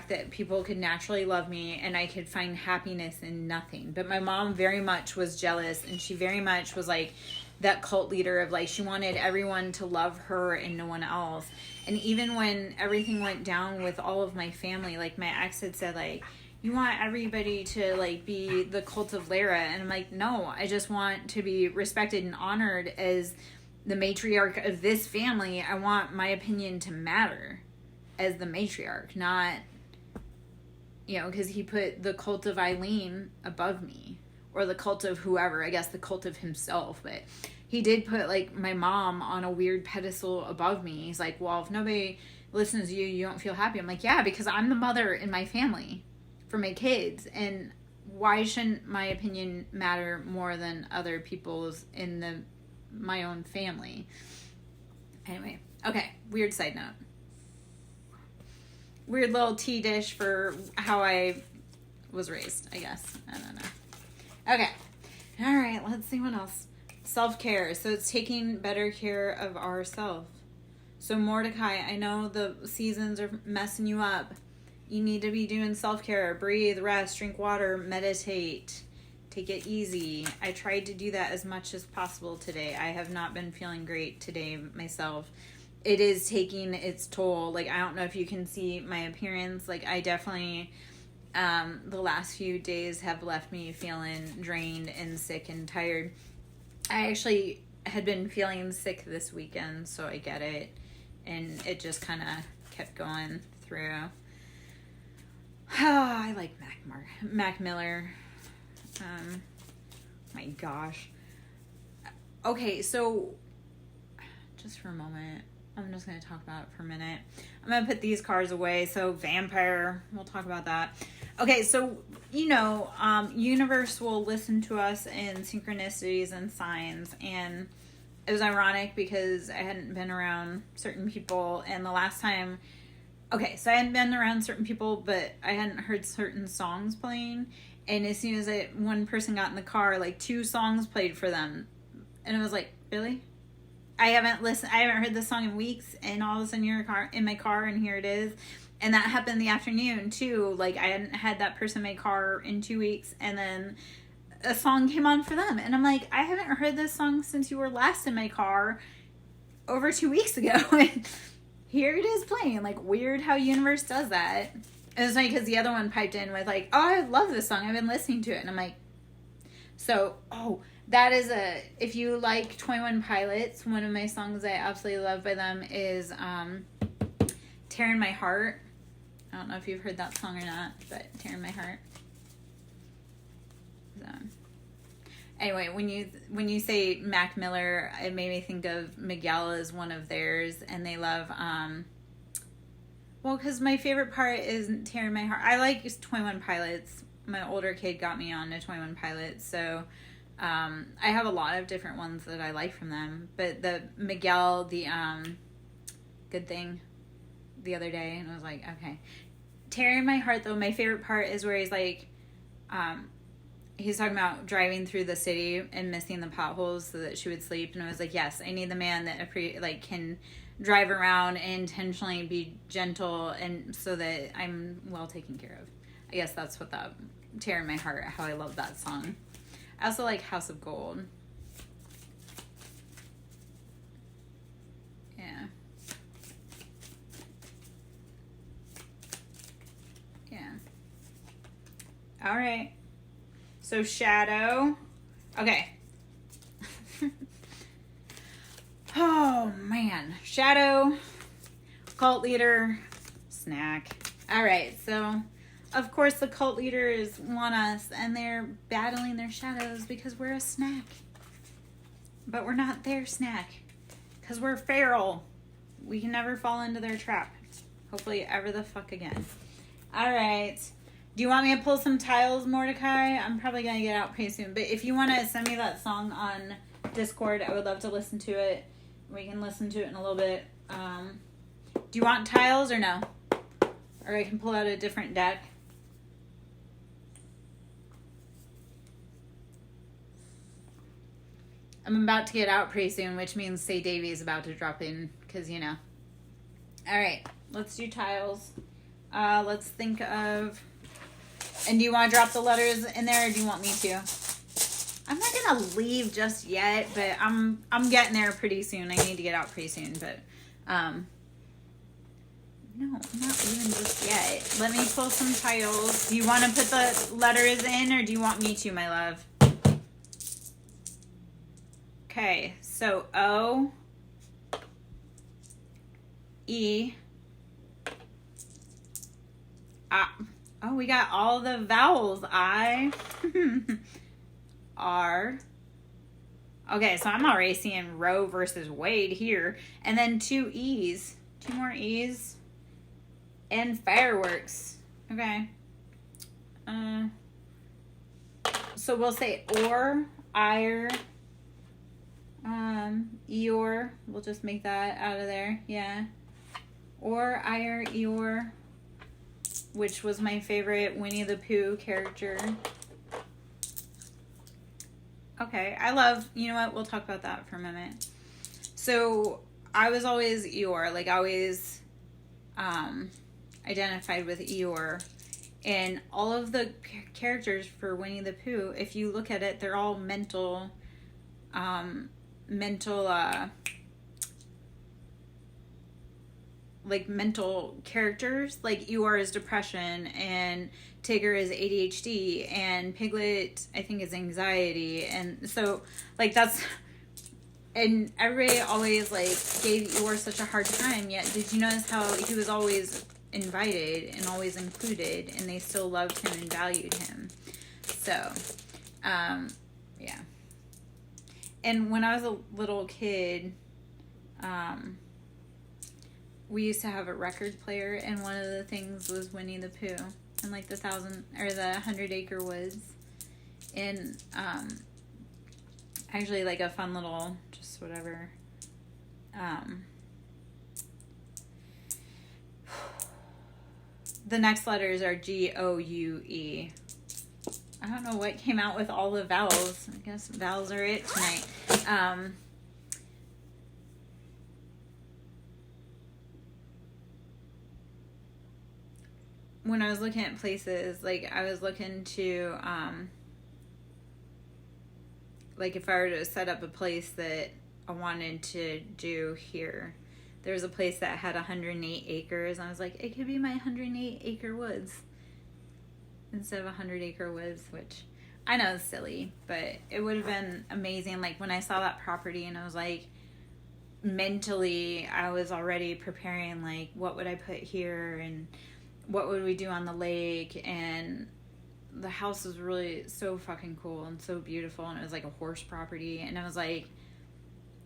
that people could naturally love me and I could find happiness in nothing. But my mom very much was jealous, and she very much was like that cult leader of, like, she wanted everyone to love her and no one else. And even when everything went down with all of my family, like, my ex had said, like, you want everybody to, like, be the cult of Lara. And I'm like, no, I just want to be respected and honored as the matriarch of this family. I want my opinion to matter as the matriarch, not, because he put the cult of Eileen above me, or the cult of whoever, I guess the cult of himself, but he did put, like, my mom on a weird pedestal above me. He's like, well, if nobody listens to you, you don't feel happy. I'm like, yeah, because I'm the mother in my family for my kids, and why shouldn't my opinion matter more than other people's in my own family? Anyway, okay, weird side note. Weird little tea dish for how I was raised, I guess. I don't know. Okay. All right, let's see what else. Self-care. So it's taking better care of ourselves. So Mordecai, I know the seasons are messing you up. You need to be doing self-care. Breathe, rest, drink water, meditate. Take it easy. I tried to do that as much as possible today. I have not been feeling great today myself. It is taking its toll. Like, I don't know if you can see my appearance. Like, I definitely, the last few days have left me feeling drained and sick and tired. I actually had been feeling sick this weekend, so I get it. And it just kind of kept going through. I like Mac Miller. My gosh. Okay, so just for a moment, I'm just going to talk about it for a minute. I'm going to put these cards away. So vampire, we'll talk about that. Okay, so, universe will listen to us in synchronicities and signs. And it was ironic because I hadn't been around certain people. And the last time, okay, so I hadn't been around certain people, but I hadn't heard certain songs playing. And as soon as one person got in the car, like 2 songs played for them. And it was like, really? I haven't heard this song in weeks, and all of a sudden you're in my car, and here it is. And that happened in the afternoon too. Like, I hadn't had that person in my car in 2 weeks, and then a song came on for them. And I'm like, I haven't heard this song since you were last in my car over 2 weeks ago. And here it is playing. Like, weird how universe does that. And it's funny because the other one piped in with like, oh, I love this song. I've been listening to it. And I'm like, so, that is if you like 21 Pilots, one of my songs I absolutely love by them is Tearing My Heart. I don't know if you've heard that song or not, but Tearing My Heart. So, anyway, when you say Mac Miller, it made me think of Miguel as one of theirs, and they love, well, because my favorite part is Tearing My Heart. I like 21 Pilots. My older kid got me on to 21 Pilots, so I have a lot of different ones that I like from them. But the Miguel, the Good Thing, the other day, and I was like, okay. Tearing My Heart, though, my favorite part is where he's like, he's talking about driving through the city and missing the potholes so that she would sleep. And I was like, yes, I need the man that can drive around and intentionally be gentle and so that I'm well taken care of. I guess that's what that Tearing My Heart, how I love that song. I also like House of Gold. Yeah. Yeah. All right. So Shadow. Okay. Oh, man. Shadow, cult leader, snack. All right. So, of course, the cult leaders want us, and they're battling their shadows because we're a snack. But we're not their snack because we're feral. We can never fall into their trap. Hopefully, ever the fuck again. All right. Do you want me to pull some tiles, Mordecai? I'm probably going to get out pretty soon. But if you want to send me that song on Discord, I would love to listen to it. We can listen to it in a little bit. Do you want tiles or no? Or I can pull out a different deck. I'm about to get out pretty soon, which means Say Davy is about to drop in. Because, you know. All right. Let's do tiles. Let's think of... And do you want to drop the letters in there, or do you want me to? I'm not gonna leave just yet, but I'm getting there pretty soon. I need to get out pretty soon, but no, I'm not leaving just yet. Let me pull some tiles. Do you want to put the letters in, or do you want me to, my love? Okay, so O, E, oh, we got all the vowels. I, R. Okay, so I'm already seeing Roe versus Wade here. And then 2 E's. 2 more E's. And fireworks. Okay. So we'll say or, ire, Eeyore. We'll just make that out of there. Yeah. Or, ire, Eeyore. Which was my favorite Winnie the Pooh character. Okay, I love, you know what, we'll talk about that for a minute. So, I was always Eeyore, like, always identified with Eeyore. And all of the characters for Winnie the Pooh, if you look at it, they're all mental characters. Like Eeyore is depression, and Tigger is ADHD, and Piglet I think is anxiety, and so like that's, and everybody always like gave Eeyore such a hard time, yet did you notice how he was always invited and always included, and they still loved him and valued him? So yeah. And when I was a little kid, we used to have a record player, and one of the things was Winnie the Pooh and like the 100 Acre Woods, and actually like a fun little just whatever. The next letters are Goue. I don't know what came out with all the vowels. I guess vowels are it tonight. When I was looking at places, like I was looking to, like if I were to set up a place that I wanted to do here, there was a place that had 108 acres. And I was like, it could be my 108 acre woods instead of 100-acre woods, which I know is silly, but it would have been amazing. Like when I saw that property and I was like, mentally, I was already preparing, like, what would I put here and what would we do on the lake? And the house was really so fucking cool and so beautiful. And it was like a horse property. And I was like,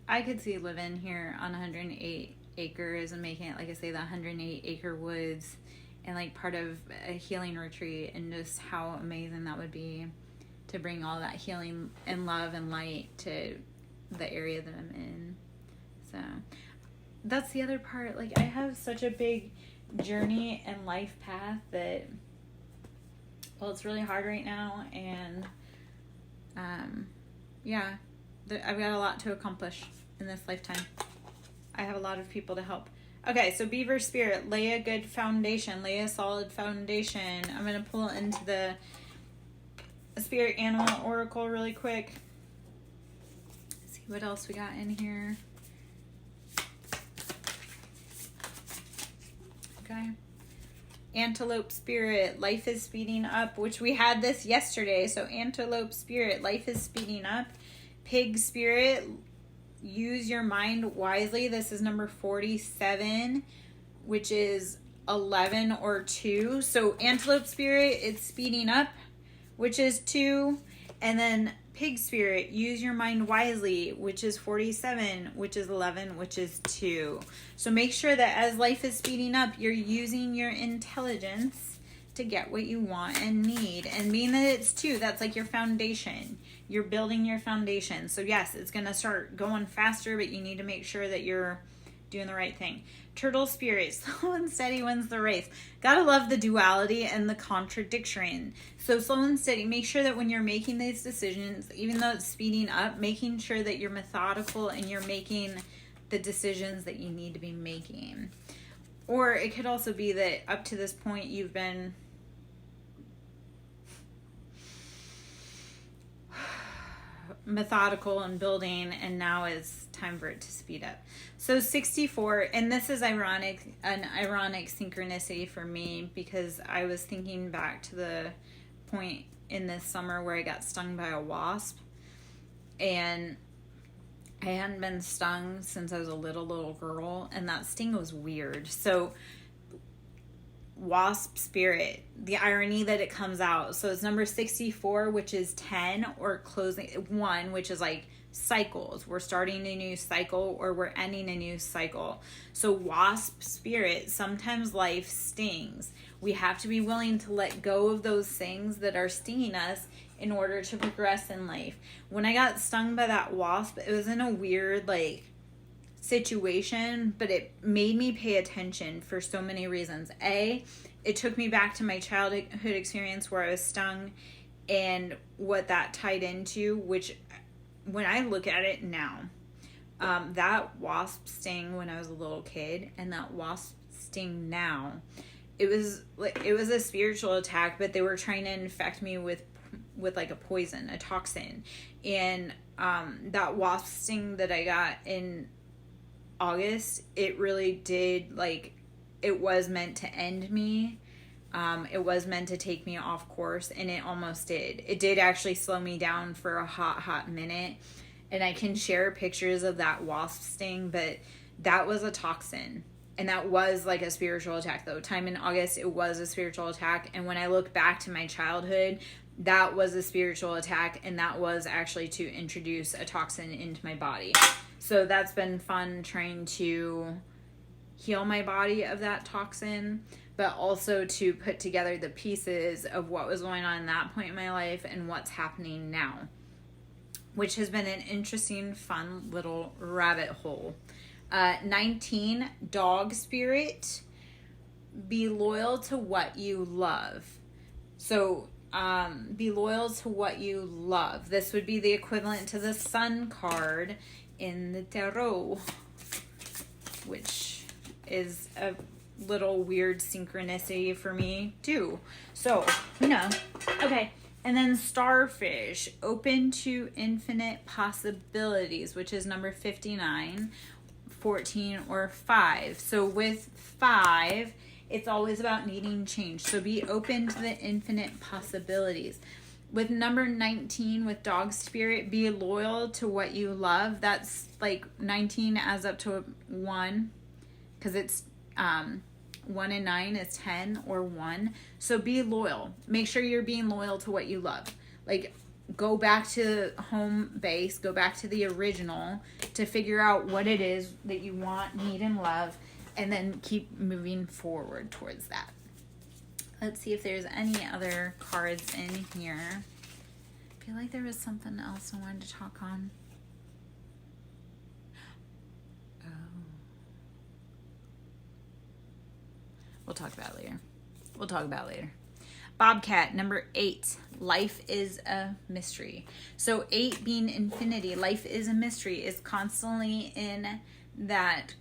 I could see living here on 108 acres and making it, like I say, the 108 acre woods and like part of a healing retreat, and just how amazing that would be to bring all that healing and love and light to the area that I'm in. So that's the other part. Like, I have such a big journey and life path that, well, it's really hard right now. And yeah, I've got a lot to accomplish in this lifetime. I have a lot of people to help. Okay, so Beaver Spirit, lay a good foundation, lay a solid foundation. I'm going to pull into the Spirit Animal Oracle really quick. Let's see what else we got in here. Okay. Antelope Spirit, life is speeding up, which we had this yesterday. So Antelope Spirit, life is speeding up. Pig Spirit, use your mind wisely. This is number 47, which is 11 or 2. So Antelope Spirit, it's speeding up, which is 2. And then Pig Spirit, use your mind wisely, which is 47, which is 11, which is 2. So make sure that as life is speeding up, you're using your intelligence to get what you want and need. And being that it's 2, that's like your foundation. You're building your foundation. So yes, it's going to start going faster, but you need to make sure that you're doing the right thing. Turtle Spirit, slow and steady wins the race. Gotta love the duality and the contradiction. So slow and steady, make sure that when you're making these decisions, even though it's speeding up, making sure that you're methodical and you're making the decisions that you need to be making. Or it could also be that up to this point you've been methodical and building, and now it's time for it to speed up. So 64, and this is an ironic synchronicity for me, because I was thinking back to the point in this summer where I got stung by a wasp, and I hadn't been stung since I was a little girl, and that sting was weird. So Wasp Spirit, the irony that it comes out. So it's number 64, which is 10, or closing 1, which is like cycles. We're starting a new cycle, or we're ending a new cycle. So Wasp Spirit, sometimes life stings. We have to be willing to let go of those things that are stinging us in order to progress in life. When I got stung by that wasp, it was in a weird situation, but it made me pay attention for so many reasons. A, it took me back to my childhood experience where I was stung and what that tied into, which when I look at it now, that wasp sting when I was a little kid and that wasp sting now, it was a spiritual attack, but they were trying to infect me with like a poison, a toxin. And that wasp sting that I got in August, it really did, it was meant to end me. It was meant to take me off course, and it almost did. It did actually slow me down for a hot minute, and I can share pictures of that wasp sting, but that was a toxin, and that was like a spiritual attack. Though time in August, it was a spiritual attack, and when I look back to my childhood, that was a spiritual attack, and that was actually to introduce a toxin into my body. So that's been fun, trying to heal my body of that toxin, but also to put together the pieces of what was going on in that point in my life and what's happening now, which has been an interesting, fun little rabbit hole. 19, Dog Spirit, be loyal to what you love. So be loyal to what you love. This would be the equivalent to the Sun card in the tarot, which is a little weird synchronicity for me too. So, okay. And then Starfish, open to infinite possibilities, which is number 59. 14, or 5. So with 5, it's always about needing change. So be open to the infinite possibilities. With number 19, with dog spirit, be loyal to what you love. That's like 19 adds up to 1, because it's 1 and 9 is 10 or 1. So be loyal. Make sure you're being loyal to what you love. Like, go back to home base, go back to the original to figure out what it is that you want, need, and love, and then keep moving forward towards that. Let's see if there's any other cards in here. I feel like there was something else I wanted to talk on. Oh. We'll talk about it later. Bobcat, number 8. Life is a mystery. So 8 being infinity, life is a mystery, is constantly in that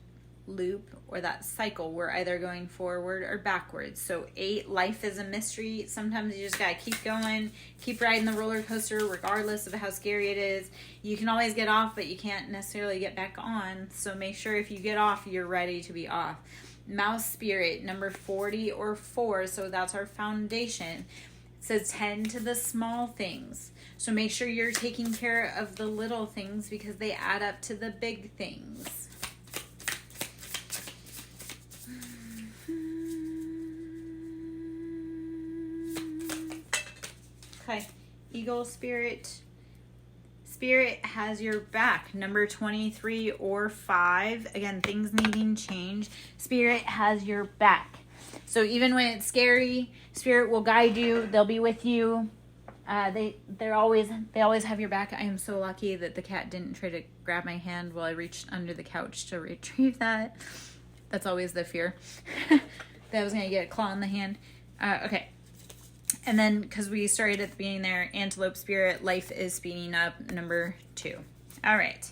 loop or that cycle. We're either going forward or backwards. So 8, life is a mystery. Sometimes you just gotta keep going, keep riding the roller coaster regardless of how scary it is. You can always get off, but you can't necessarily get back on. So make sure if you get off, you're ready to be off. Mouse spirit, number 40 or 4. So that's our foundation. It says tend to the small things. So make sure you're taking care of the little things because they add up to the big things. Okay, eagle spirit. Spirit has your back. Number 23 or 5. Again, things needing change. Spirit has your back. So even when it's scary, Spirit will guide you. They'll be with you. They always have your back. I am so lucky that the cat didn't try to grab my hand while I reached under the couch to retrieve that. That's always the fear. That I was going to get a claw in the hand. Okay. And then, because we started at the beginning there, antelope spirit, life is speeding up, number 2. All right.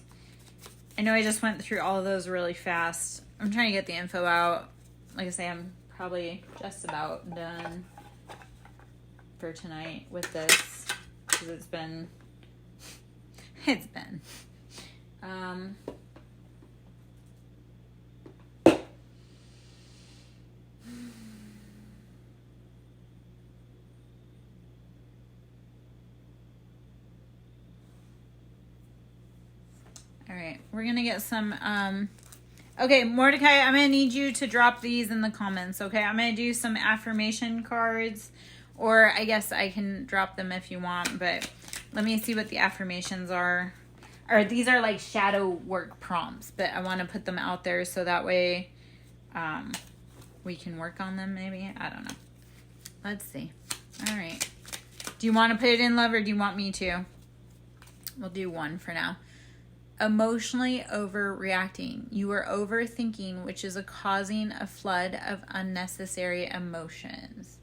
I know I just went through all of those really fast. I'm trying to get the info out. Like I say, I'm probably just about done for tonight with this, because it's been. All right, we're going to get some, okay, Mordecai, I'm going to need you to drop these in the comments, okay? I'm going to do some affirmation cards, or I guess I can drop them if you want, but let me see what the affirmations are. Or these are like shadow work prompts, but I want to put them out there so that way we can work on them maybe. I don't know. Let's see. All right. Do you want to put it in, love, or do you want me to? We'll do one for now. Emotionally overreacting. You are overthinking, which is causing a flood of unnecessary emotions.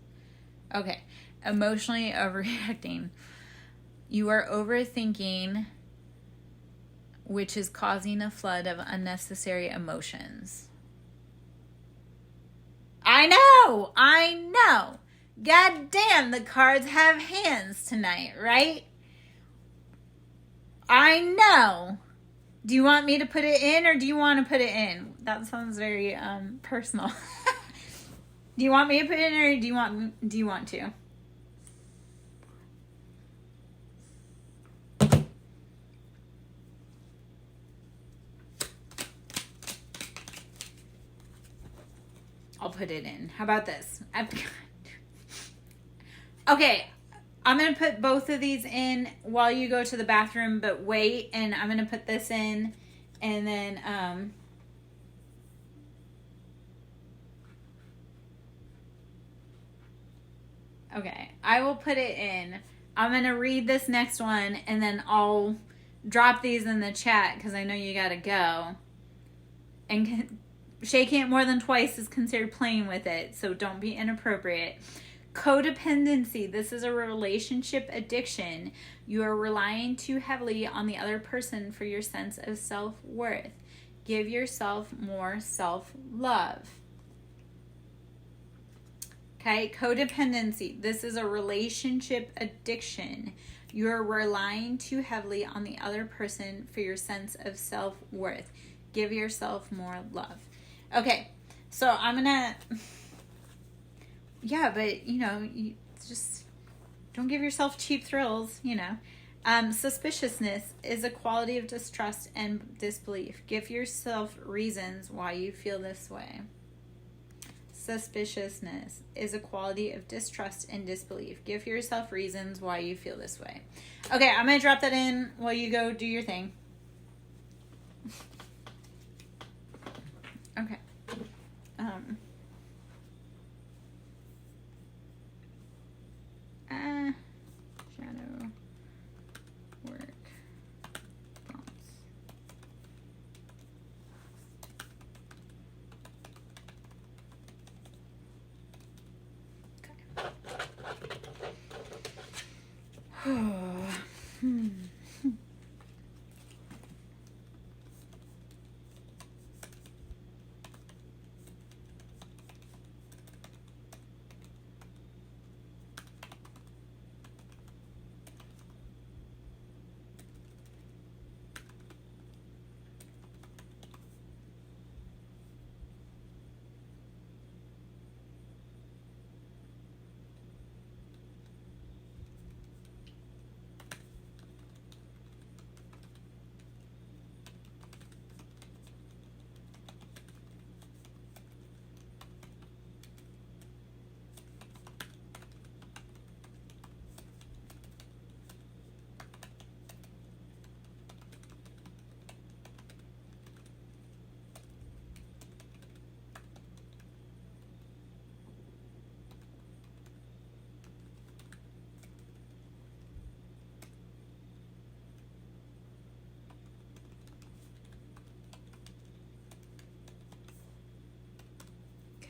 Okay. Emotionally overreacting. You are overthinking, which is causing a flood of unnecessary emotions. I know. God damn, the cards have hands tonight, right? I know. Do you want me to put it in, or do you want to put it in? That sounds very personal. Do you want me to put it in, or do you want to? I'll put it in. How about this? Okay. I'm going to put both of these in while you go to the bathroom, but wait, and I'm going to put this in, and then, okay, I will put it in. I'm going to read this next one, and then I'll drop these in the chat, because I know you got to go. And shaking it more than twice is considered playing with it, so don't be inappropriate. Codependency. This is a relationship addiction. You are relying too heavily on the other person for your sense of self-worth. Give yourself more self-love. Okay, codependency. This is a relationship addiction. You are relying too heavily on the other person for your sense of self-worth. Give yourself more love. Okay, so I'm gonna, yeah, but you just don't give yourself cheap thrills, Suspiciousness is a quality of distrust and disbelief. Give yourself reasons why you feel this way. Suspiciousness is a quality of distrust and disbelief. Give yourself reasons why you feel this way. Okay, I'm going to drop that in while you go do your thing. Okay. Shadow work prompts. Okay.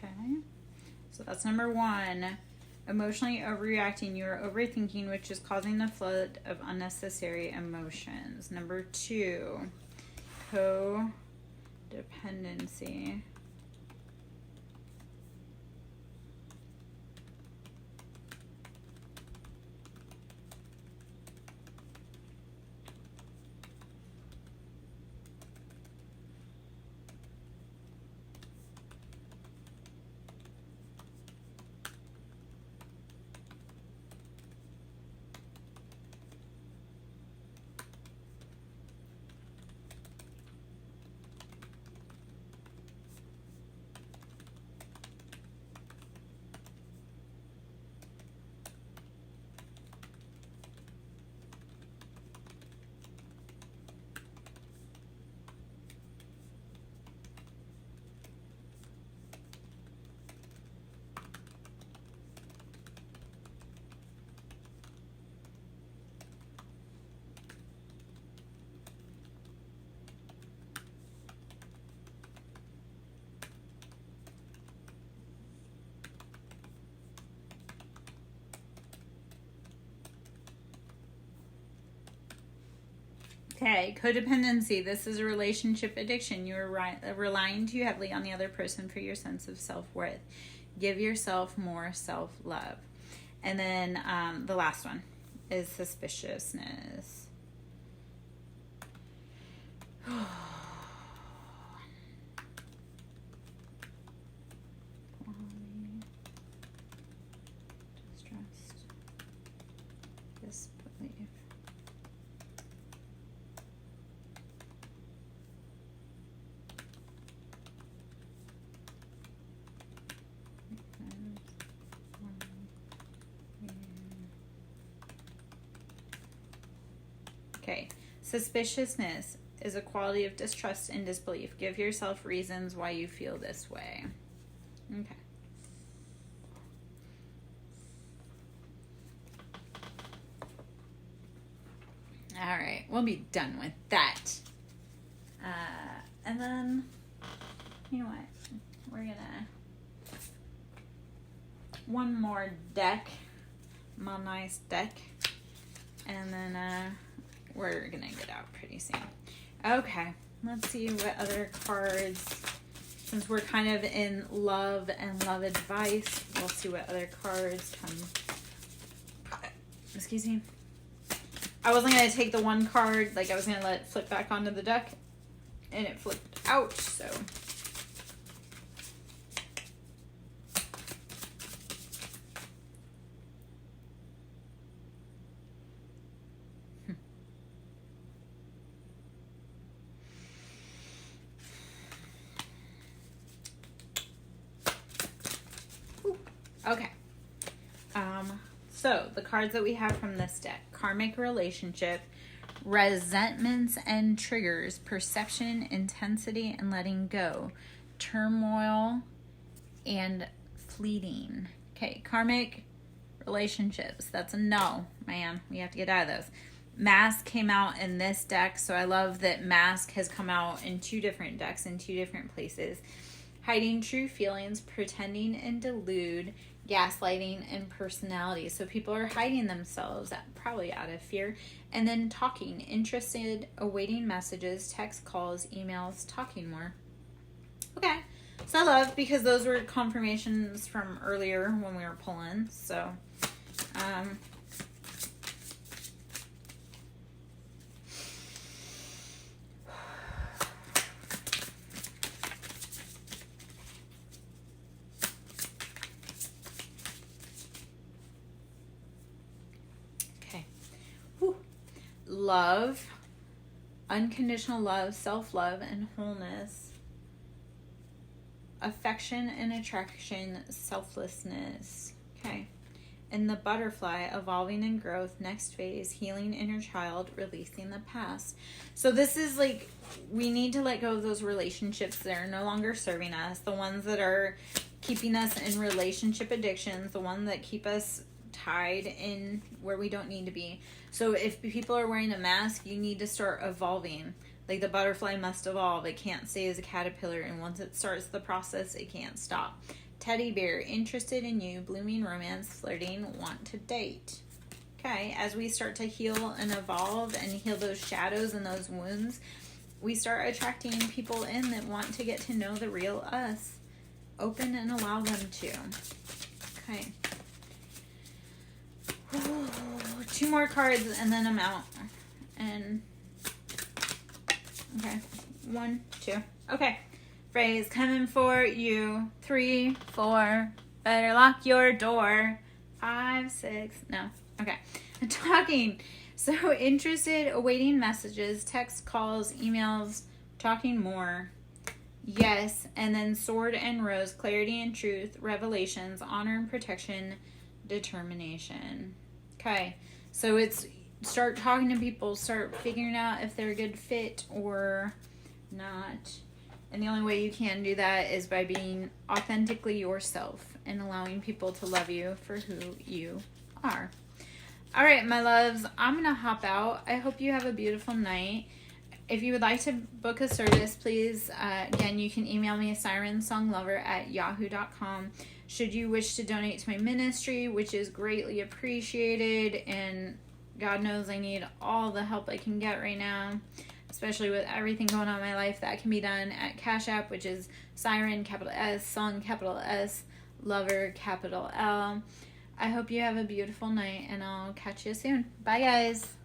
Okay, so that's number 1. Emotionally overreacting. You are overthinking, which is causing the flood of unnecessary emotions. Number 2, codependency. Okay, codependency. This is a relationship addiction. You are relying too heavily on the other person for your sense of self-worth. Give yourself more self-love. And then the last one is suspiciousness. Distrust, disbelief. Okay, suspiciousness is a quality of distrust and disbelief. Give yourself reasons why you feel this way. Okay. All right, we'll be done with that. And then, you know what? We're gonna one more deck, my nice deck, and then we're gonna get out pretty soon. Okay, let's see what other cards, since we're kind of in love and love advice, we'll see what other cards come. Excuse me. I wasn't gonna take the one card, like I was gonna let it flip back onto the deck, and it flipped out. So okay. So the cards that we have from this deck: karmic relationship, resentments and triggers, perception, intensity, and letting go, turmoil, and fleeting. Okay, karmic relationships. That's a no, man. We have to get out of those. Mask came out in this deck, so I love that Mask has come out in 2 different decks in 2 different places. Hiding true feelings, pretending and delude, gaslighting, and personality. So people are hiding themselves, probably out of fear. And then talking, interested, awaiting messages, text calls, emails, talking more. Okay, so I love, because those were confirmations from earlier when we were pulling. So love, unconditional love, self-love, and wholeness, affection and attraction, selflessness. Okay. And the butterfly, evolving and growth, next phase, healing inner child, releasing the past. So this is like, we need to let go of those relationships that are no longer serving us, the ones that are keeping us in relationship addictions, the ones that keep us tied in where we don't need to be. So if people are wearing a mask, you need to start evolving. Like the butterfly must evolve. It can't stay as a caterpillar, and once it starts the process, it can't stop. Teddy bear, interested in you, blooming romance, flirting, want to date. Okay, as we start to heal and evolve and heal those shadows and those wounds, we start attracting people in that want to get to know the real us. Open and allow them to. Okay. Ooh, 2 more cards and then I'm out. And okay, 1, 2. Okay, phrase coming for you. 3, 4. Better lock your door. 5, 6. No. Okay. Talking. So interested, awaiting messages, text calls, emails, talking more. Yes. And then sword and rose, clarity and truth, revelations, honor and protection, determination. Okay. So it's start talking to people, start figuring out if they're a good fit or not. And the only way you can do that is by being authentically yourself and allowing people to love you for who you are. All right, my loves, I'm going to hop out. I hope you have a beautiful night. If you would like to book a service, please, again, you can email me SirenSonglover@yahoo.com. Should you wish to donate to my ministry, which is greatly appreciated, and God knows I need all the help I can get right now, especially with everything going on in my life, that can be done at Cash App, which is Siren, capital S, Song, capital S, Lover, capital L. I hope you have a beautiful night, and I'll catch you soon. Bye, guys.